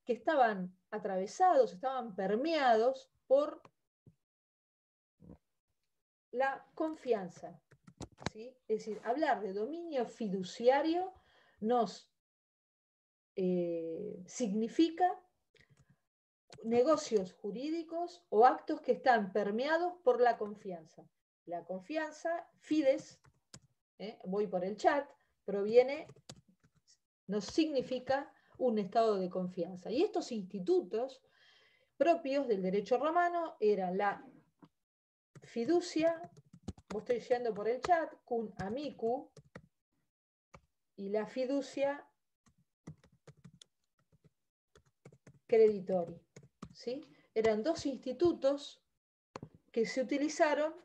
que estaban atravesados, estaban permeados por la confianza. ¿Sí? Es decir, hablar de dominio fiduciario nos significa negocios jurídicos o actos que están permeados por la confianza. La confianza, fides, voy por el chat, nos significa un estado de confianza. Y estos institutos propios del derecho romano eran la fiducia, vos estoy yendo por el chat, cum amicu, y la fiducia creditori. ¿Sí? Eran dos institutos que se utilizaron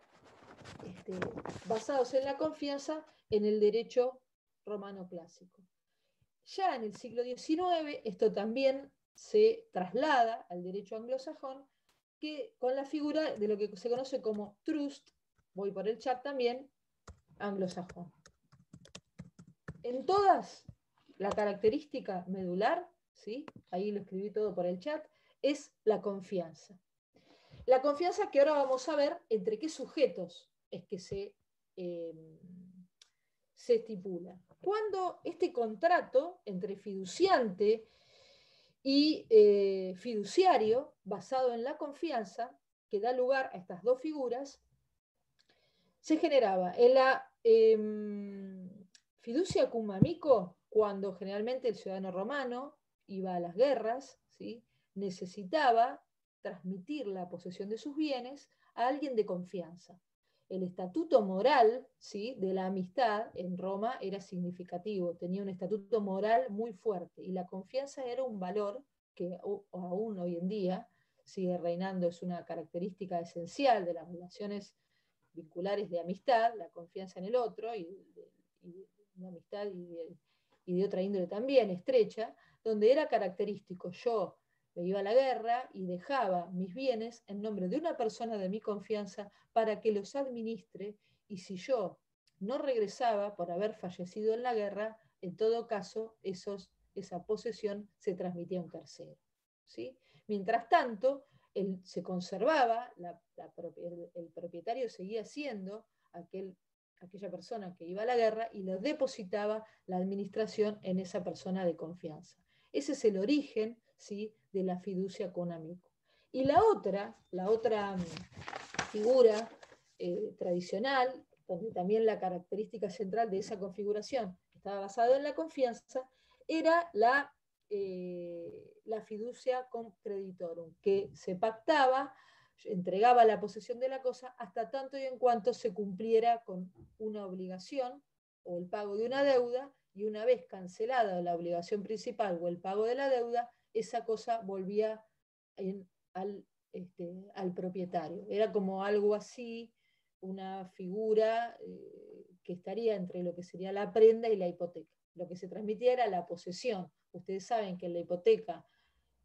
basados en la confianza en el derecho romano clásico. Ya en el siglo XIX esto también se traslada al derecho anglosajón, que con la figura de lo que se conoce como trust, voy por el chat también, anglosajón. En todas, la característica medular, ¿sí? Ahí lo escribí todo por el chat, es la confianza. La confianza que ahora vamos a ver entre qué sujetos es que se estipula. Cuando este contrato entre fiduciante y fiduciario, basado en la confianza, que da lugar a estas dos figuras, se generaba en la fiducia cum amico, cuando generalmente el ciudadano romano iba a las guerras, ¿sí? Necesitaba transmitir la posesión de sus bienes a alguien de confianza. El estatuto moral, ¿sí?, de la amistad en Roma era significativo, tenía un estatuto moral muy fuerte, y la confianza era un valor que aún hoy en día sigue reinando, es una característica esencial de las relaciones vinculares de amistad, la confianza en el otro, y de amistad y de otra índole también estrecha, donde era característico, yo me iba a la guerra y dejaba mis bienes en nombre de una persona de mi confianza para que los administre, y si yo no regresaba por haber fallecido en la guerra, en todo caso esa posesión se transmitía a un tercero. ¿Sí? Mientras tanto, se conservaba, el propietario seguía siendo aquella persona que iba a la guerra, y lo depositaba la administración en esa persona de confianza. Ese es el origen, ¿sí?, de la fiducia con amico. Y la otra figura tradicional, donde también la característica central de esa configuración estaba basada en la confianza, era la fiducia con creditorum, que se pactaba, entregaba la posesión de la cosa hasta tanto y en cuanto se cumpliera con una obligación o el pago de una deuda, y una vez cancelada la obligación principal o el pago de la deuda, esa cosa volvía al propietario. Era como algo así, una figura que estaría entre lo que sería la prenda y la hipoteca. Lo que se transmitía era la posesión. Ustedes saben que en la hipoteca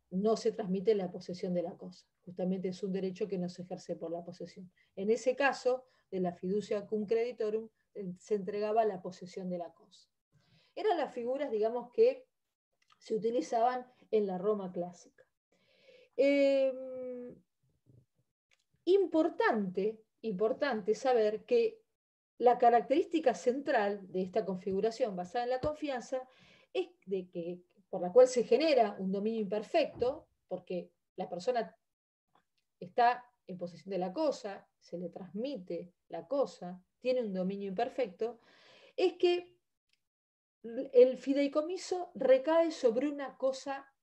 no se transmite la posesión de la cosa. Justamente es un derecho que no se ejerce por la posesión. En ese caso, de la fiducia cum creditorum, se entregaba la posesión de la cosa. Eran las figuras, digamos, que se utilizaban en la Roma clásica. Importante saber que la característica central de esta configuración basada en la confianza es por la cual se genera un dominio imperfecto, porque la persona está en posesión de la cosa, se le transmite la cosa, tiene un dominio imperfecto, es que el fideicomiso recae sobre una cosa,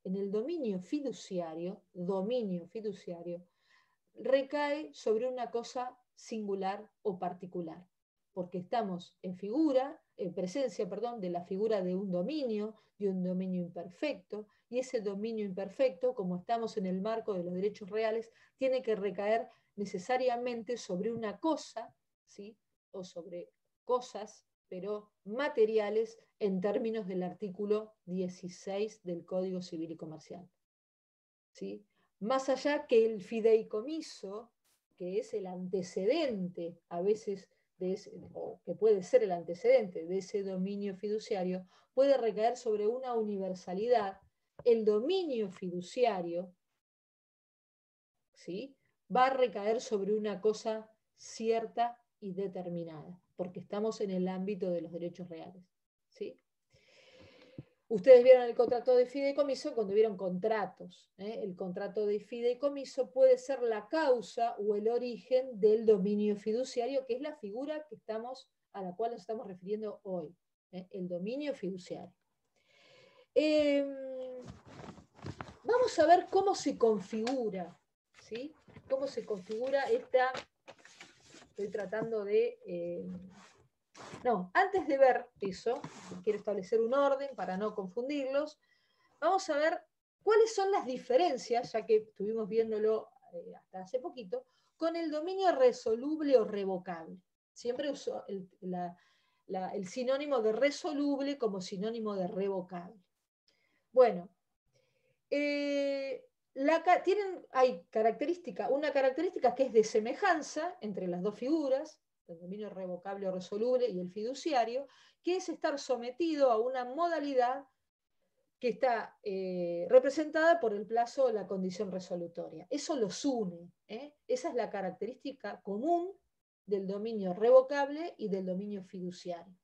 en el dominio fiduciario, recae sobre una cosa singular o particular, porque estamos en presencia de la figura de un dominio imperfecto, y ese dominio imperfecto, como estamos en el marco de los derechos reales, tiene que recaer necesariamente sobre una cosa, ¿sí? O sobre cosas, pero materiales en términos del artículo 16 del Código Civil y Comercial. ¿Sí? Más allá que el fideicomiso, que es el antecedente a veces o que puede ser el antecedente de ese dominio fiduciario, puede recaer sobre una universalidad. El dominio fiduciario, ¿sí?, va a recaer sobre una cosa cierta y determinada, porque estamos en el ámbito de los derechos reales, ¿sí? Ustedes vieron el contrato de fideicomiso cuando vieron contratos. El contrato de fideicomiso puede ser la causa o el origen del dominio fiduciario, que es la figura a la cual nos estamos refiriendo hoy, el dominio fiduciario. Vamos a ver cómo se configura, ¿sí? Cómo se configura esta... Estoy tratando de... No, antes de ver eso, quiero establecer un orden para no confundirlos. Vamos a ver cuáles son las diferencias, ya que estuvimos viéndolo hasta hace poquito, con el dominio resoluble o revocable. Siempre uso el sinónimo de resoluble como sinónimo de revocable. Bueno, hay una característica que es de semejanza entre las dos figuras, el dominio revocable o resoluble y el fiduciario, que es estar sometido a una modalidad que está representada por el plazo o la condición resolutoria. Eso los une. Esa es la característica común del dominio revocable y del dominio fiduciario.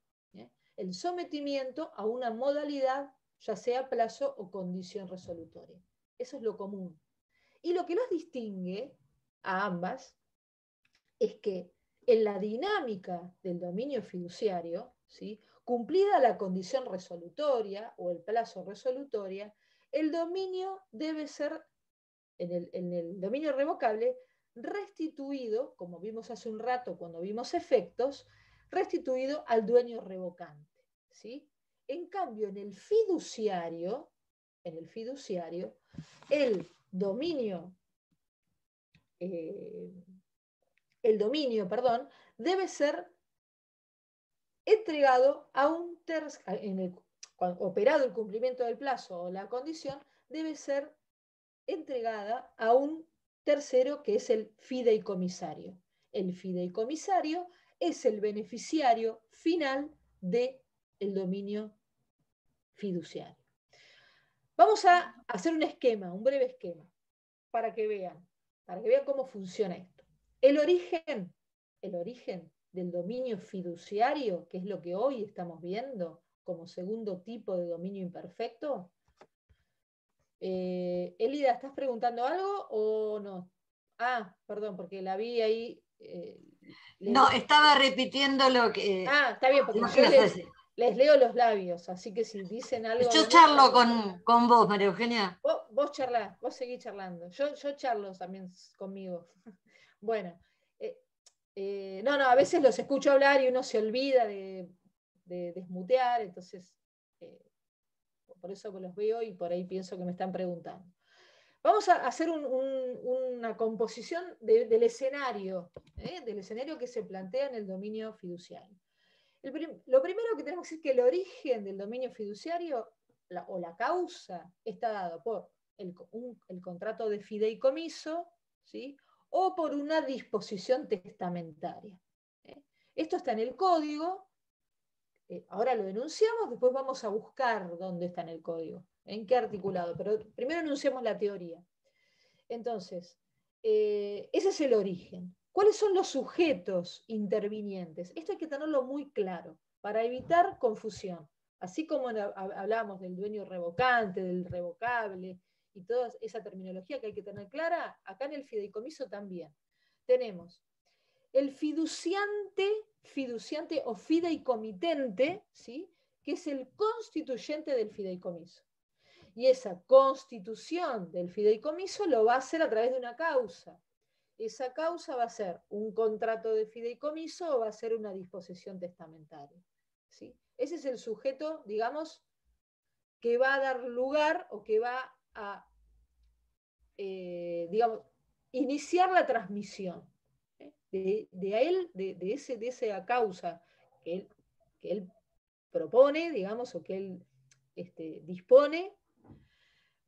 El sometimiento a una modalidad, ya sea plazo o condición resolutoria. Eso es lo común. Y lo que los distingue a ambas es que en la dinámica del dominio fiduciario, ¿sí?, cumplida la condición resolutoria o el plazo resolutoria, el dominio debe ser, en el dominio revocable, restituido, como vimos hace un rato cuando vimos efectos, restituido al dueño revocante, ¿sí? En cambio, en el fiduciario, el dominio debe ser entregado a un tercero, operado el cumplimiento del plazo o la condición, debe ser entregada a un tercero que es el fideicomisario. El fideicomisario es el beneficiario final del dominio fiduciario. Vamos a hacer un esquema, un breve esquema, para que vean cómo funciona esto. El origen del dominio fiduciario, que es lo que hoy estamos viendo como segundo tipo de dominio imperfecto. Elida, ¿estás preguntando algo o no? Ah, perdón, porque la vi ahí. No, estaba repitiendo lo que... está bien, porque yo les leo los labios, así que si dicen algo... Yo charlo con vos, María Eugenia. Vos charlás, vos seguís charlando. Yo charlo también conmigo. Bueno, a veces los escucho hablar y uno se olvida de desmutear, entonces por eso los veo y por ahí pienso que me están preguntando. Vamos a hacer una composición del escenario que se plantea en el dominio fiduciario. Lo primero que tenemos que decir es que el origen del dominio fiduciario o la causa está dado por el contrato de fideicomiso, ¿sí?, o por una disposición testamentaria. Esto está en el código, ahora lo enunciamos, después vamos a buscar dónde está en el código, en qué articulado, pero primero enunciamos la teoría. Entonces, ese es el origen. ¿Cuáles son los sujetos intervinientes? Esto hay que tenerlo muy claro para evitar confusión. Así como hablábamos del dueño revocante, del revocable y toda esa terminología que hay que tener clara, acá en el fideicomiso también. Tenemos el fiduciante o fideicomitente, ¿sí?, que es el constituyente del fideicomiso. Y esa constitución del fideicomiso lo va a hacer a través de una causa. esa causa va a ser un contrato de fideicomiso o va a ser una disposición testamentaria. ¿Sí? Ese es el sujeto, digamos, que va a dar lugar o que va a, digamos, iniciar la transmisión. De esa causa que él propone, digamos, o que él dispone,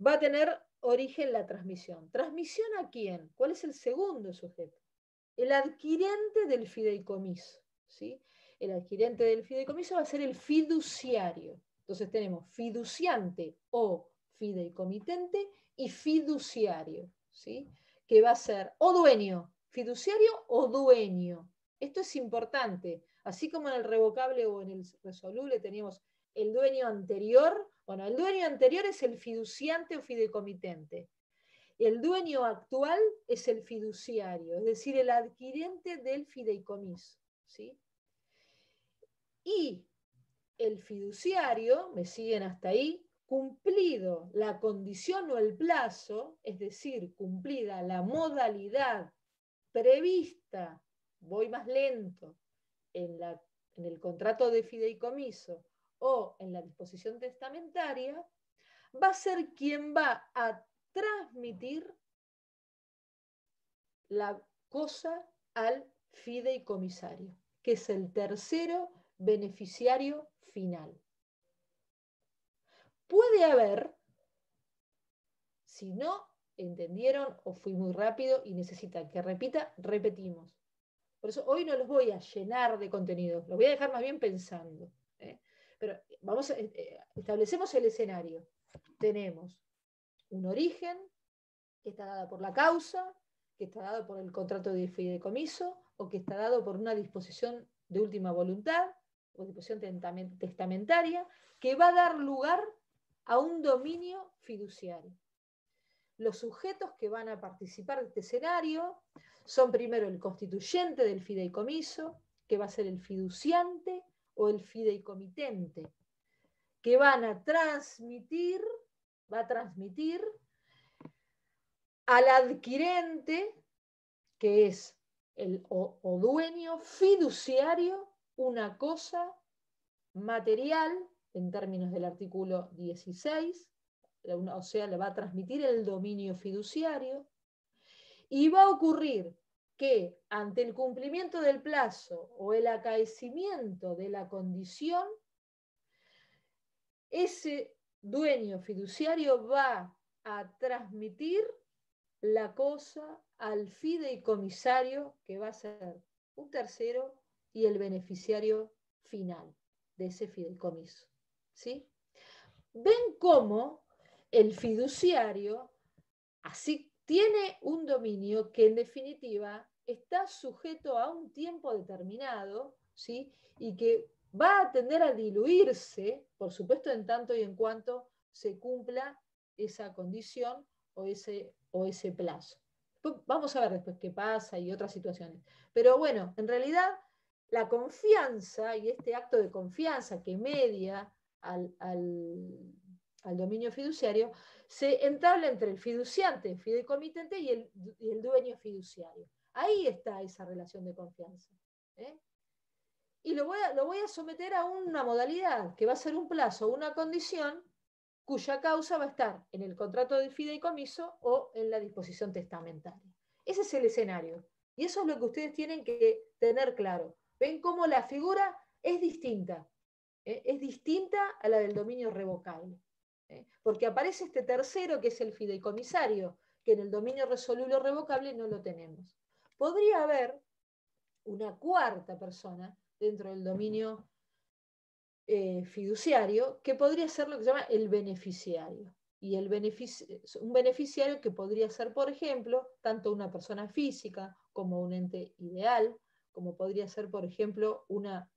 va a tener origen la transmisión. ¿Transmisión a quién? ¿Cuál es el segundo sujeto? El adquirente del fideicomiso. ¿Sí? El adquirente del fideicomiso va a ser el fiduciario. Entonces tenemos fiduciante o fideicomitente y fiduciario, ¿sí? Que va a ser o dueño, fiduciario o dueño. Esto es importante. Así como en el revocable o en el resoluble teníamos el dueño anterior. Bueno, el dueño anterior es el fiduciante o fideicomitente. El dueño actual es el fiduciario, es decir, el adquirente del fideicomiso. ¿Sí? Y el fiduciario, me siguen hasta ahí, cumplido la condición o el plazo, es decir, cumplida la modalidad prevista, voy más lento, en el contrato de fideicomiso o en la disposición testamentaria, va a ser quien va a transmitir la cosa al fideicomisario, que es el tercero beneficiario final. Puede haber, si no entendieron o fui muy rápido y necesitan que repita, repetimos. Por eso hoy no los voy a llenar de contenidos, los voy a dejar más bien pensando. Pero vamos establecemos el escenario. Tenemos un origen que está dado por la causa, que está dado por el contrato de fideicomiso o que está dado por una disposición de última voluntad o disposición testamentaria que va a dar lugar a un dominio fiduciario. Los sujetos que van a participar de este escenario son primero el constituyente del fideicomiso, que va a ser el fiduciante o el fideicomitente, que van a transmitir, va a transmitir al adquirente, que es el o dueño fiduciario, una cosa material en términos del artículo 16, o sea, le va a transmitir el dominio fiduciario, y va a ocurrir que ante el cumplimiento del plazo o el acaecimiento de la condición, ese dueño fiduciario va a transmitir la cosa al fideicomisario, que va a ser un tercero y el beneficiario final de ese fideicomiso. ¿Sí? ¿Ven cómo el fiduciario así tiene un dominio que en definitiva está sujeto a un tiempo determinado, ¿sí? Y que va a tender a diluirse, por supuesto, en tanto y en cuanto se cumpla esa condición o ese plazo? Vamos a ver después qué pasa y otras situaciones. Pero bueno, en realidad la confianza y este acto de confianza que media al dominio fiduciario se entabla entre el fiduciante, fideicomitente y el dueño fiduciario. Ahí está esa relación de confianza. Y lo voy a someter a una modalidad que va a ser un plazo, una condición cuya causa va a estar en el contrato de fideicomiso o en la disposición testamentaria. Ese es el escenario. Y eso es lo que ustedes tienen que tener claro. ¿Ven cómo la figura es distinta? Es distinta a la del dominio revocable. Porque aparece este tercero, que es el fideicomisario, que en el dominio resoluble o revocable no lo tenemos. Podría haber una cuarta persona dentro del dominio fiduciario, que podría ser lo que se llama el beneficiario. Y un beneficiario que podría ser, por ejemplo, tanto una persona física como un ente ideal, como podría ser, por ejemplo, una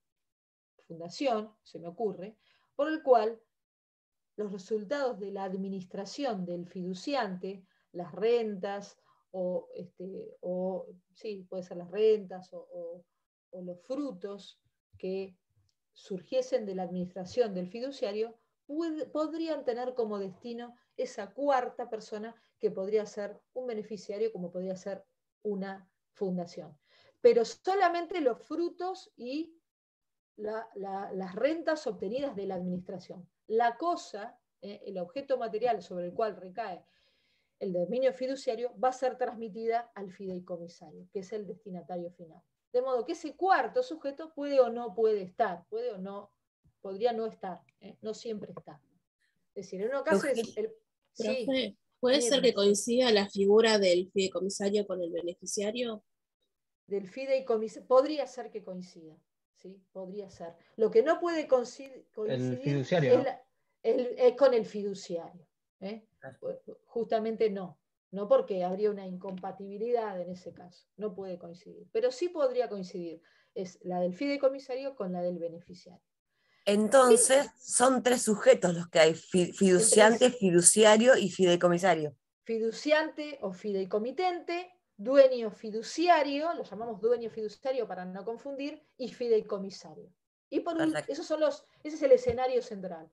fundación, se me ocurre, por el cual los resultados de la administración del fiduciante, las rentas, sí, puede ser las rentas o los frutos que surgiesen de la administración del fiduciario, podrían tener como destino esa cuarta persona que podría ser un beneficiario, como podría ser una fundación. Pero solamente los frutos y las rentas obtenidas de la administración. La cosa, el objeto material sobre el cual recae el dominio fiduciario, va a ser transmitida al fideicomisario, que es el destinatario final. De modo que ese cuarto sujeto puede o no puede estar, puede o no, podría no estar, no siempre está. Es decir, en un caso es el... Profe, Sí, ¿puede ser que Mirna, coincida la figura del fideicomisario con el beneficiario? del fideicomisario, podría ser que coincida, ¿sí? Podría ser. Lo que no puede coincidir El fiduciario, ¿no? es con el fiduciario. Justamente no porque habría una incompatibilidad en ese caso, no puede coincidir, pero sí podría coincidir, es la del fideicomisario con la del beneficiario. Entonces, son 3 sujetos los que hay, fiduciante, fiduciario y fideicomisario. Fiduciante o fideicomitente, dueño fiduciario, lo llamamos dueño fiduciario para no confundir, y fideicomisario. Y por último, ese es el escenario central.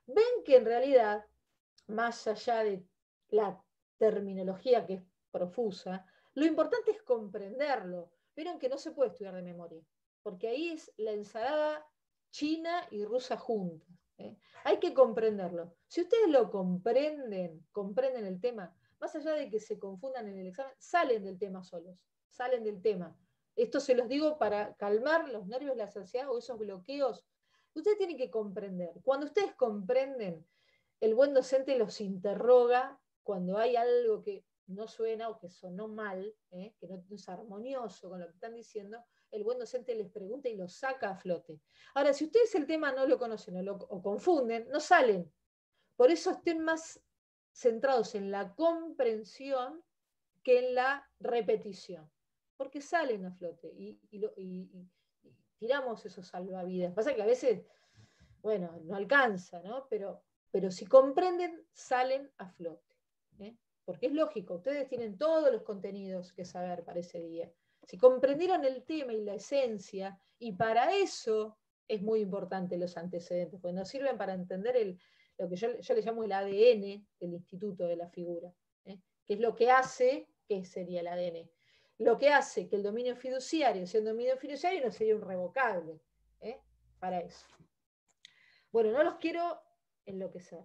Ven que en realidad, más allá de la terminología que es profusa, lo importante es comprenderlo. Vieron que no se puede estudiar de memoria, porque ahí es la ensalada china y rusa juntas. Hay que comprenderlo. Si ustedes lo comprenden el tema, más allá de que se confundan en el examen, salen del tema solos, salen del tema. Esto se los digo para calmar los nervios, la ansiedad o esos bloqueos. Ustedes tienen que comprender. Cuando ustedes comprenden, el buen docente los interroga cuando hay algo que no suena o que sonó mal, que no es armonioso con lo que están diciendo, el buen docente les pregunta y los saca a flote. Ahora, si ustedes el tema no lo conocen o confunden, no salen. Por eso estén más centrados en la comprensión que en la repetición, porque salen a flote y tiramos esos salvavidas. Pasa que a veces, bueno, no alcanza, ¿no? Pero si comprenden, salen a flote. Porque es lógico, ustedes tienen todos los contenidos que saber para ese día. Si comprendieron el tema y la esencia, y para eso es muy importante los antecedentes, porque nos sirven para entender lo que yo le llamo el ADN del instituto de la figura, que es lo que hace, ¿qué sería el ADN? Lo que hace que el dominio fiduciario, siendo dominio fiduciario, no sería un revocable, para eso. Bueno, no los quiero enloquecer.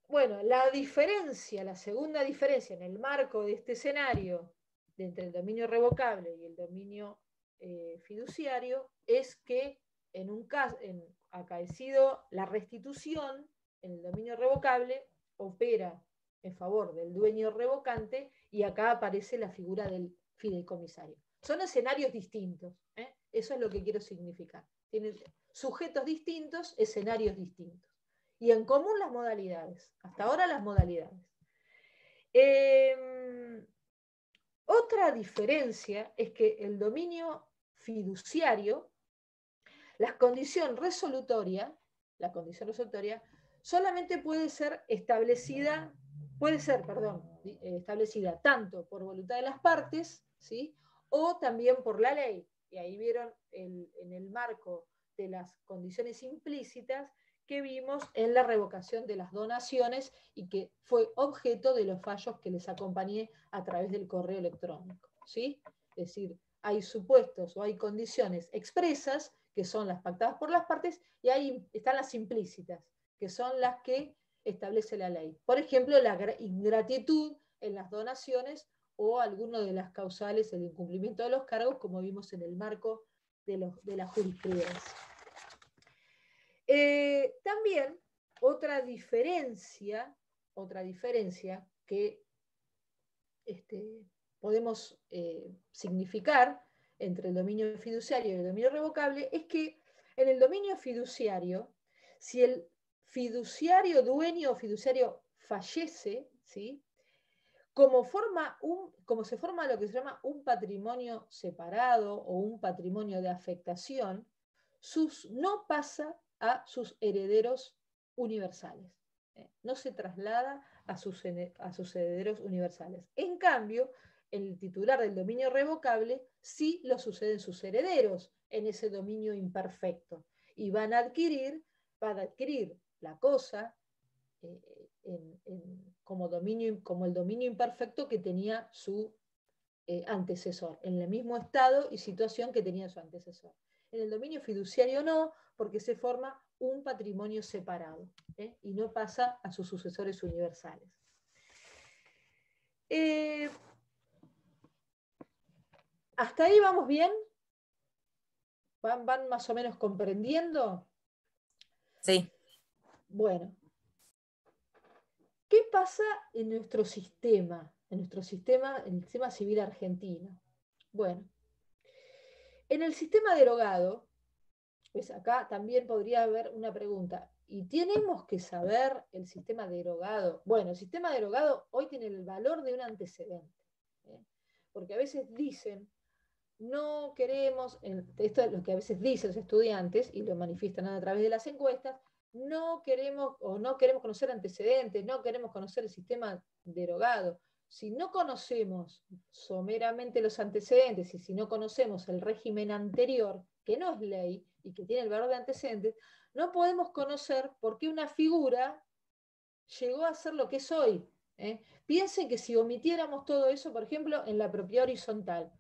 Bueno, la segunda diferencia en el marco de este escenario entre el dominio revocable y el dominio fiduciario es que en un caso, acaecido la restitución, en el dominio revocable opera en favor del dueño revocante y acá aparece la figura del fideicomisario. Son escenarios distintos, eso es lo que quiero significar. Tienen sujetos distintos, escenarios distintos. Y en común las modalidades. Hasta ahora las modalidades. Otra diferencia es que el dominio fiduciario, la condición resolutoria solamente puede ser establecida tanto por voluntad de las partes, ¿sí? O también por la ley. Y ahí vieron en el marco de las condiciones implícitas que vimos en la revocación de las donaciones y que fue objeto de los fallos que les acompañé a través del correo electrónico, ¿sí? Es decir, hay supuestos o hay condiciones expresas que son las pactadas por las partes y ahí están las implícitas, que son las que establece la ley. Por ejemplo, la ingratitud en las donaciones o alguno de las causales, el incumplimiento de los cargos, como vimos en el marco de la jurisprudencia. También otra diferencia que podemos significar entre el dominio fiduciario y el dominio revocable es que en el dominio fiduciario, si el fiduciario dueño o fiduciario fallece, ¿sí? Como se forma lo que se llama un patrimonio separado o un patrimonio de afectación, no pasa a sus herederos universales. No se traslada a sus herederos universales. En cambio, el titular del dominio revocable sí lo suceden sus herederos en ese dominio imperfecto y van a adquirir la cosa como el dominio imperfecto que tenía su antecesor, en el mismo estado y situación que tenía su antecesor. En el dominio fiduciario no, porque se forma un patrimonio separado, y no pasa a sus sucesores universales. ¿Hasta ahí vamos bien? ¿Van más o menos comprendiendo? Sí. Bueno, ¿qué pasa en nuestro sistema? En el sistema civil argentino. Bueno, en el sistema derogado, pues acá también podría haber una pregunta. ¿Y tenemos que saber el sistema derogado? Bueno, el sistema derogado hoy tiene el valor de un antecedente, porque a veces dicen, no queremos, esto es lo que a veces dicen los estudiantes, y lo manifiestan a través de las encuestas, no queremos conocer antecedentes, no queremos conocer el sistema derogado. Si no conocemos someramente los antecedentes y si no conocemos el régimen anterior, que no es ley y que tiene el valor de antecedentes, no podemos conocer por qué una figura llegó a ser lo que es hoy. Piensen que si omitiéramos todo eso, por ejemplo, en la propiedad horizontal,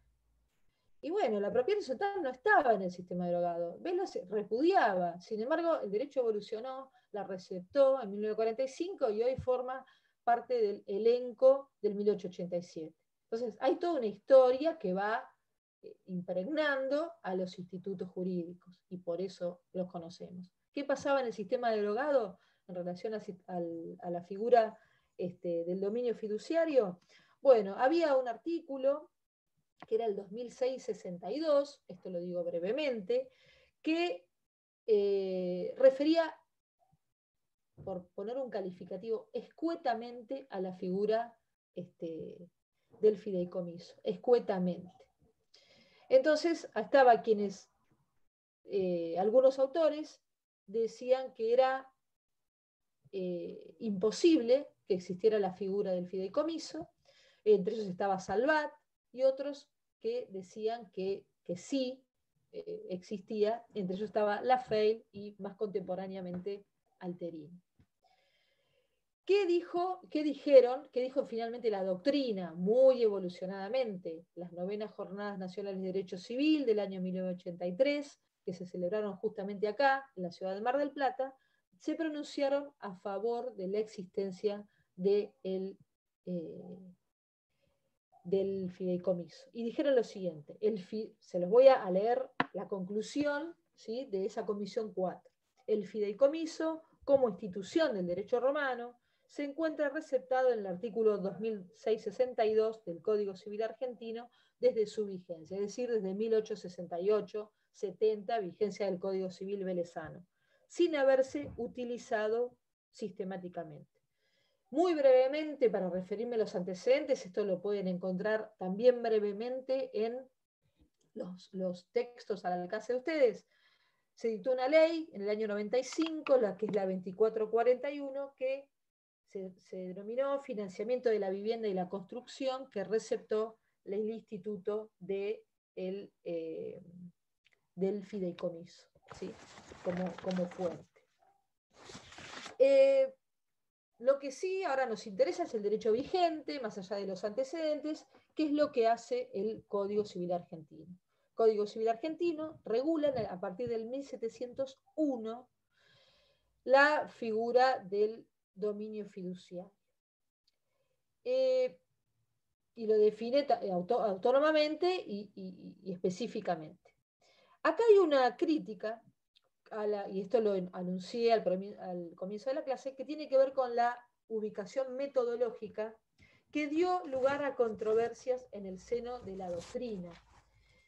y bueno, la propiedad horizontal no estaba en el sistema derogado. Vela se repudiaba. Sin embargo, el derecho evolucionó, la receptó en 1945 y hoy forma parte del elenco del 1887. Entonces, hay toda una historia que va impregnando a los institutos jurídicos y por eso los conocemos. ¿Qué pasaba en el sistema derogado en relación a la figura del dominio fiduciario? Bueno, había un artículo que era el 2006-62, esto lo digo brevemente, que refería, por poner un calificativo, escuetamente a la figura del fideicomiso, escuetamente. Entonces, estaba quienes, algunos autores decían que era imposible que existiera la figura del fideicomiso, entre ellos estaba Salvat, y otros que decían que sí existía, entre ellos estaba Lafeil y más contemporáneamente Alterini. ¿Qué dijo finalmente la doctrina, muy evolucionadamente? Las 9ª Jornadas Nacionales de Derecho Civil del año 1983, que se celebraron justamente acá, en la ciudad de Mar del Plata, se pronunciaron a favor de la existencia del fideicomiso. Y dijeron lo siguiente, se los voy a leer la conclusión, ¿sí?, de esa comisión 4. El fideicomiso, como institución del derecho romano, se encuentra receptado en el artículo 2662 del Código Civil Argentino desde su vigencia, es decir, desde 1868-70, vigencia del Código Civil velezano, sin haberse utilizado sistemáticamente. Muy brevemente, para referirme a los antecedentes, esto lo pueden encontrar también brevemente en los textos al alcance de ustedes. Se dictó una ley en el año 95, la que es la 2441, que se denominó Financiamiento de la Vivienda y la Construcción, que receptó el instituto del fideicomiso, ¿sí?, como fuente. Lo que sí ahora nos interesa es el derecho vigente, más allá de los antecedentes, que es lo que hace el Código Civil Argentino. El Código Civil Argentino regula a partir del 1701 la figura del dominio fiduciario. Y lo define autónomamente y específicamente. Acá hay una crítica, y esto lo anuncié al comienzo de la clase, que tiene que ver con la ubicación metodológica que dio lugar a controversias en el seno de la doctrina.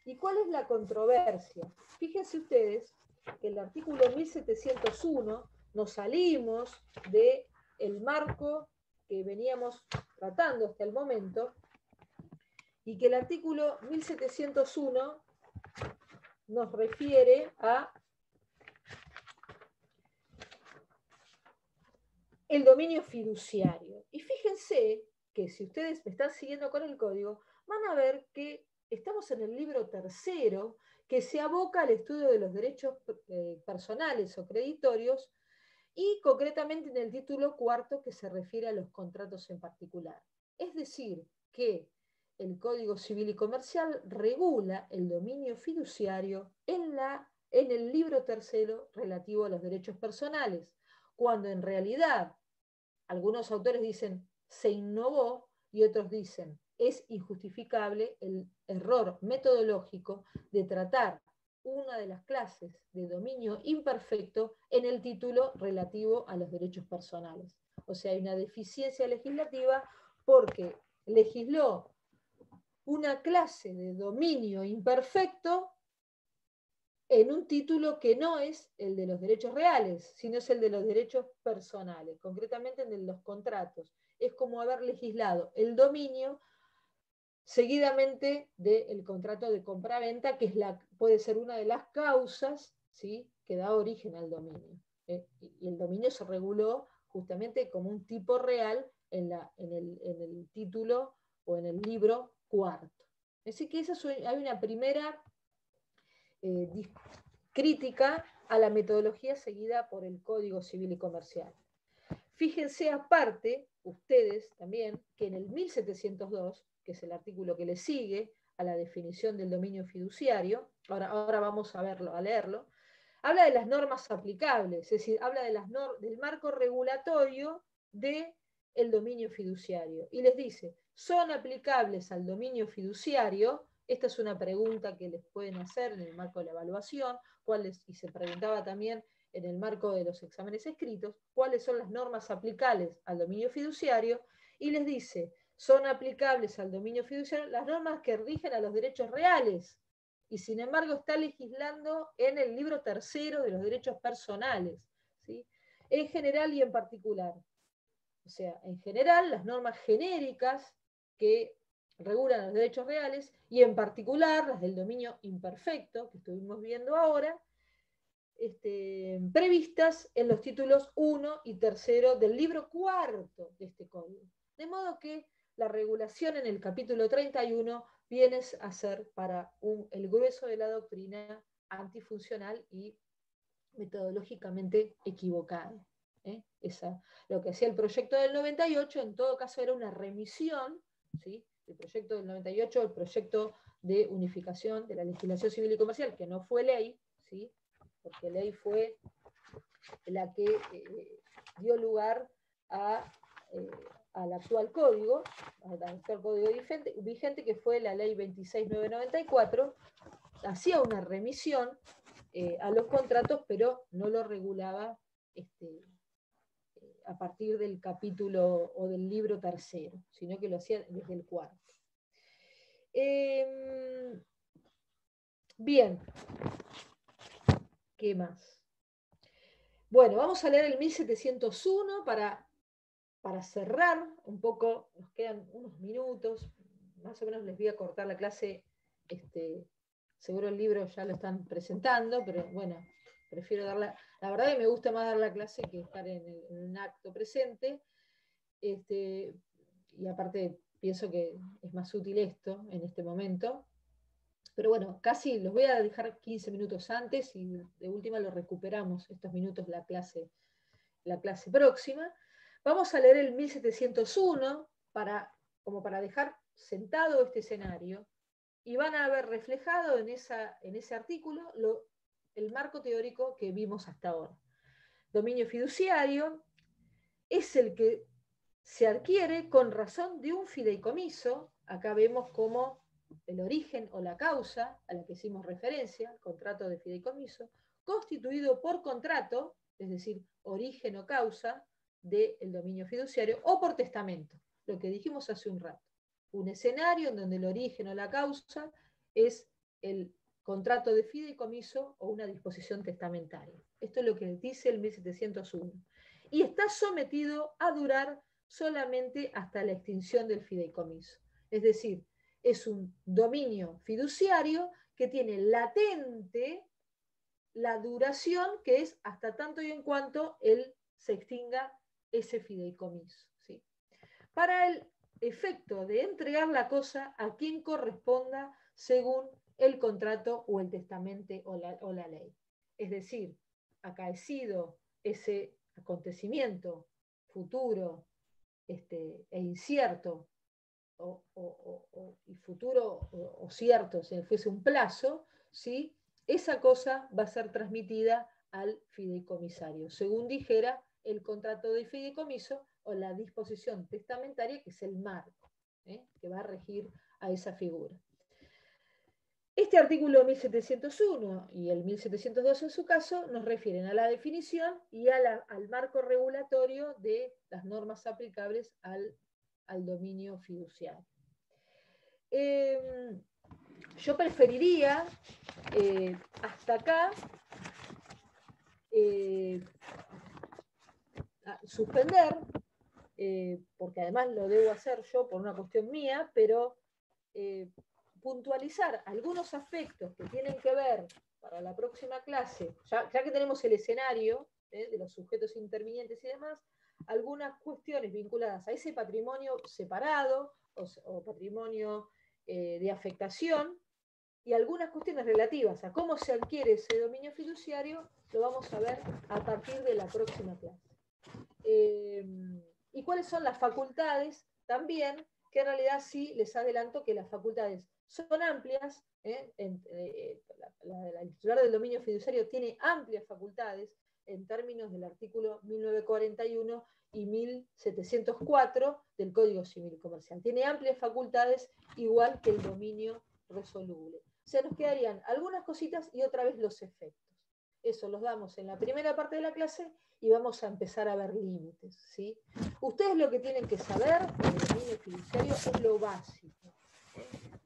¿Y cuál es la controversia? Fíjense ustedes que el artículo 1701 nos salimos del marco que veníamos tratando hasta el momento, y que el artículo 1701 nos refiere a el dominio fiduciario. Y fíjense que si ustedes me están siguiendo con el código, van a ver que estamos en el libro 3, que se aboca al estudio de los derechos personales o creditorios, y concretamente en el título 4, que se refiere a los contratos en particular. Es decir, que el Código Civil y Comercial regula el dominio fiduciario en el libro tercero relativo a los derechos personales, cuando en realidad algunos autores dicen se innovó y otros dicen es injustificable el error metodológico de tratar una de las clases de dominio imperfecto en el título relativo a los derechos personales. O sea, hay una deficiencia legislativa porque legisló una clase de dominio imperfecto en un título que no es el de los derechos reales, sino es el de los derechos personales, concretamente en el de los contratos. Es como haber legislado el dominio seguidamente del contrato de compraventa, que puede ser una de las causas, ¿sí?, que da origen al dominio. Y el dominio se reguló justamente como un tipo real en el título o en el libro cuarto. Así que hay una primera crítica a la metodología seguida por el Código Civil y Comercial. Fíjense aparte, ustedes también, que en el 1702, que es el artículo que le sigue a la definición del dominio fiduciario, ahora vamos a leerlo, habla de las normas aplicables, es decir, habla del marco regulatorio del dominio fiduciario. Y les dice, ¿son aplicables al dominio fiduciario? Esta es una pregunta que les pueden hacer en el marco de la evaluación, y se preguntaba también en el marco de los exámenes escritos, cuáles son las normas aplicables al dominio fiduciario, y les dice, son aplicables al dominio fiduciario las normas que rigen a los derechos reales, y sin embargo está legislando en el libro tercero de los derechos personales, ¿sí?, en general y en particular. O sea, en general, las normas genéricas que regulan los derechos reales, y en particular las del dominio imperfecto, que estuvimos viendo ahora, previstas en los títulos 1 y 3 del libro cuarto de este código. De modo que la regulación en el capítulo 31 viene a ser para el grueso de la doctrina antifuncional y metodológicamente equivocada. Lo que hacía el proyecto del 98, en todo caso, era una remisión, ¿sí?, el proyecto del 98, el proyecto de unificación de la legislación civil y comercial, que no fue ley, ¿sí?, porque ley fue la que dio lugar al actual código, vigente, que fue la ley 26994, hacía una remisión a los contratos, pero no lo regulaba a partir del capítulo o del libro tercero, sino que lo hacía desde el cuarto. Bien, ¿qué más? Bueno, vamos a leer el 1701 para cerrar un poco, nos quedan unos minutos, más o menos les voy a cortar la clase, seguro el libro ya lo están presentando, pero bueno, prefiero darla, la verdad que me gusta más dar la clase que estar en un acto presente, y aparte pienso que es más útil esto en este momento. Pero bueno, casi los voy a dejar 15 minutos antes y de última lo recuperamos estos minutos la clase próxima. Vamos a leer el 1701 como para dejar sentado este escenario, y van a ver reflejado en ese artículo el marco teórico que vimos hasta ahora. Dominio fiduciario es el que se adquiere con razón de un fideicomiso. Acá vemos cómo el origen o la causa a la que hicimos referencia, el contrato de fideicomiso, constituido por contrato, es decir, origen o causa del dominio fiduciario, o por testamento, lo que dijimos hace un rato. Un escenario en donde el origen o la causa es el contrato de fideicomiso o una disposición testamentaria. Esto es lo que dice el 1701. Y está sometido a durar solamente hasta la extinción del fideicomiso. Es decir, es un dominio fiduciario que tiene latente la duración, que es hasta tanto y en cuanto se extinga ese fideicomiso, ¿sí?, para el efecto de entregar la cosa a quien corresponda según el contrato o el testamento o la ley. Es decir, acaecido ese acontecimiento futuro e incierto y futuro o cierto, si fuese un plazo, ¿sí? Esa cosa va a ser transmitida al fideicomisario, según dijera el contrato de fideicomiso o la disposición testamentaria, que es el marco, que va a regir a esa figura. Este artículo 1701 y el 1702 en su caso nos refieren a la definición y al marco regulatorio de las normas aplicables al dominio fiduciario. Yo preferiría hasta acá suspender, porque además lo debo hacer yo por una cuestión mía, pero puntualizar algunos aspectos que tienen que ver para la próxima clase, ya que tenemos el escenario de los sujetos intervinientes y demás, algunas cuestiones vinculadas a ese patrimonio separado o patrimonio de afectación, y algunas cuestiones relativas a cómo se adquiere ese dominio fiduciario lo vamos a ver a partir de la próxima clase. Y cuáles son las facultades también, que en realidad sí les adelanto que las facultades son amplias, la titular del dominio fiduciario tiene amplias facultades en términos del artículo 1941 y 1704 del Código Civil Comercial. Tiene amplias facultades, igual que el dominio resoluble. O sea, nos quedarían algunas cositas y otra vez los efectos. Eso los damos en la primera parte de la clase y vamos a empezar a ver límites, ¿sí? Ustedes lo que tienen que saber del dominio fiduciario es lo básico.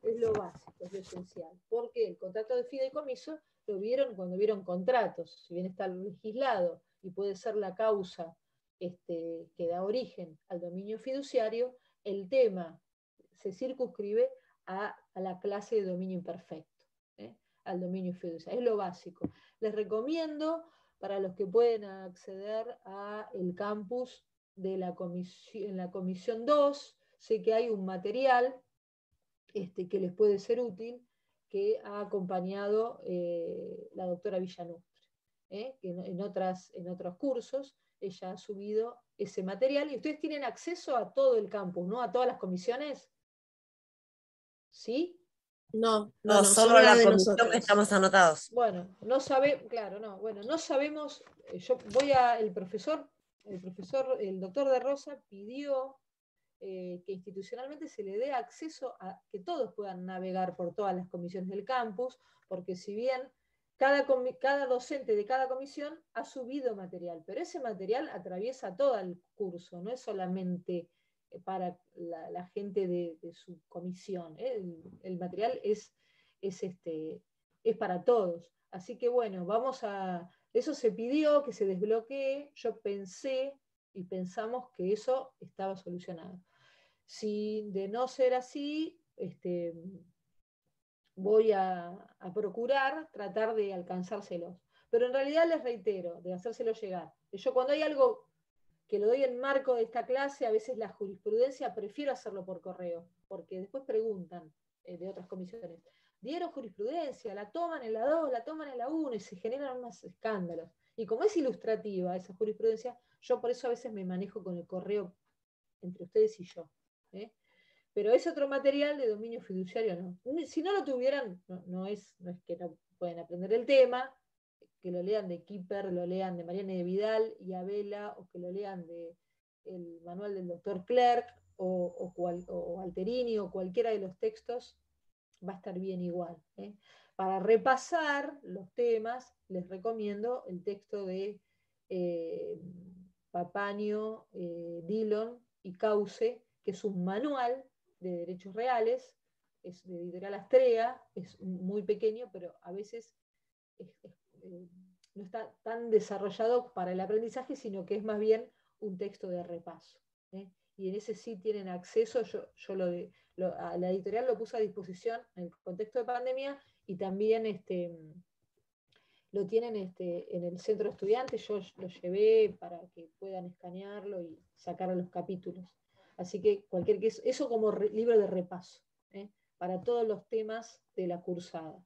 Es lo básico, es lo esencial. Porque el contrato de fideicomiso lo vieron cuando vieron contratos, si bien está legislado y puede ser la causa que da origen al dominio fiduciario, el tema se circunscribe a la clase de dominio imperfecto, al dominio fiduciario. Es lo básico. Les recomiendo, para los que pueden acceder al campus de en la comisión 2, sé que hay un material que les puede ser útil, que ha acompañado la doctora Villanustre, que en otros cursos ella ha subido ese material y ustedes tienen acceso a todo el campus, ¿no? A todas las comisiones. ¿Sí? No, solo a la de comisión nosotros. que estamos anotados. Bueno, no sabemos, el doctor de Rosa pidió que institucionalmente se le dé acceso a que todos puedan navegar por todas las comisiones del campus, porque si bien cada docente de cada comisión ha subido material, pero ese material atraviesa todo el curso, no es solamente para la gente de su comisión. El material es para todos. Así que bueno, eso se pidió que se desbloquee. Yo pensamos que eso estaba solucionado. Si de no ser así, voy a procurar tratar de alcanzárselos. Pero en realidad les reitero, de hacérselo llegar. Yo cuando hay algo que lo doy en marco de esta clase, a veces la jurisprudencia prefiero hacerlo por correo, porque después preguntan de otras comisiones. Dieron jurisprudencia, la toman en la 2, la toman en la 1 y se generan unos escándalos. Y como es ilustrativa esa jurisprudencia, yo por eso a veces me manejo con el correo entre ustedes y yo. Pero es otro material de dominio fiduciario, no. Si no lo tuvieran, no es que no pueden aprender el tema, que lo lean de Kipper, lo lean de Mariana de Vidal y Abela, o que lo lean del manual del doctor Clerc, o Alterini, o cualquiera de los textos, va a estar bien igual. Para repasar los temas, les recomiendo el texto de Papaño, Dillon y Cauce, que es un manual de derechos reales, es de editorial Astrea, es muy pequeño, pero a veces no está tan desarrollado para el aprendizaje, sino que es más bien un texto de repaso. Y en ese sí tienen acceso, a la editorial lo puse a disposición en el contexto de pandemia, y también lo tienen en el centro de estudiantes. Yo lo llevé para que puedan escanearlo y sacar los capítulos. Así que eso como libro de repaso, para todos los temas de la cursada.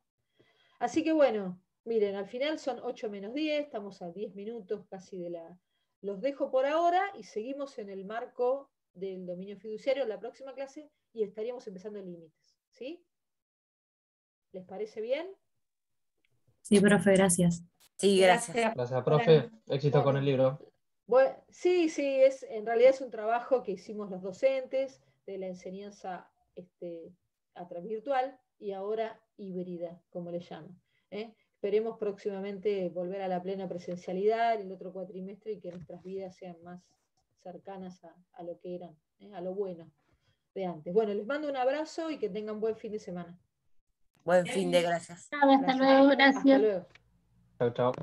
Así que bueno, miren, al final son 8 menos 10, estamos a 10 minutos casi los dejo por ahora y seguimos en el marco del dominio fiduciario la próxima clase y estaríamos empezando límites. ¿Sí? ¿Les parece bien? Sí, profe, gracias. Sí, gracias. Gracias, profe. Éxito con el libro. Bueno, sí, en realidad es un trabajo que hicimos los docentes de la enseñanza virtual y ahora híbrida, como le llaman. Esperemos próximamente volver a la plena presencialidad el otro cuatrimestre y que nuestras vidas sean más cercanas a lo que eran, a lo bueno de antes. Bueno, les mando un abrazo y que tengan buen fin de semana. Buen fin de gracias. Hasta luego, gracias. Hasta luego. Chao, chao.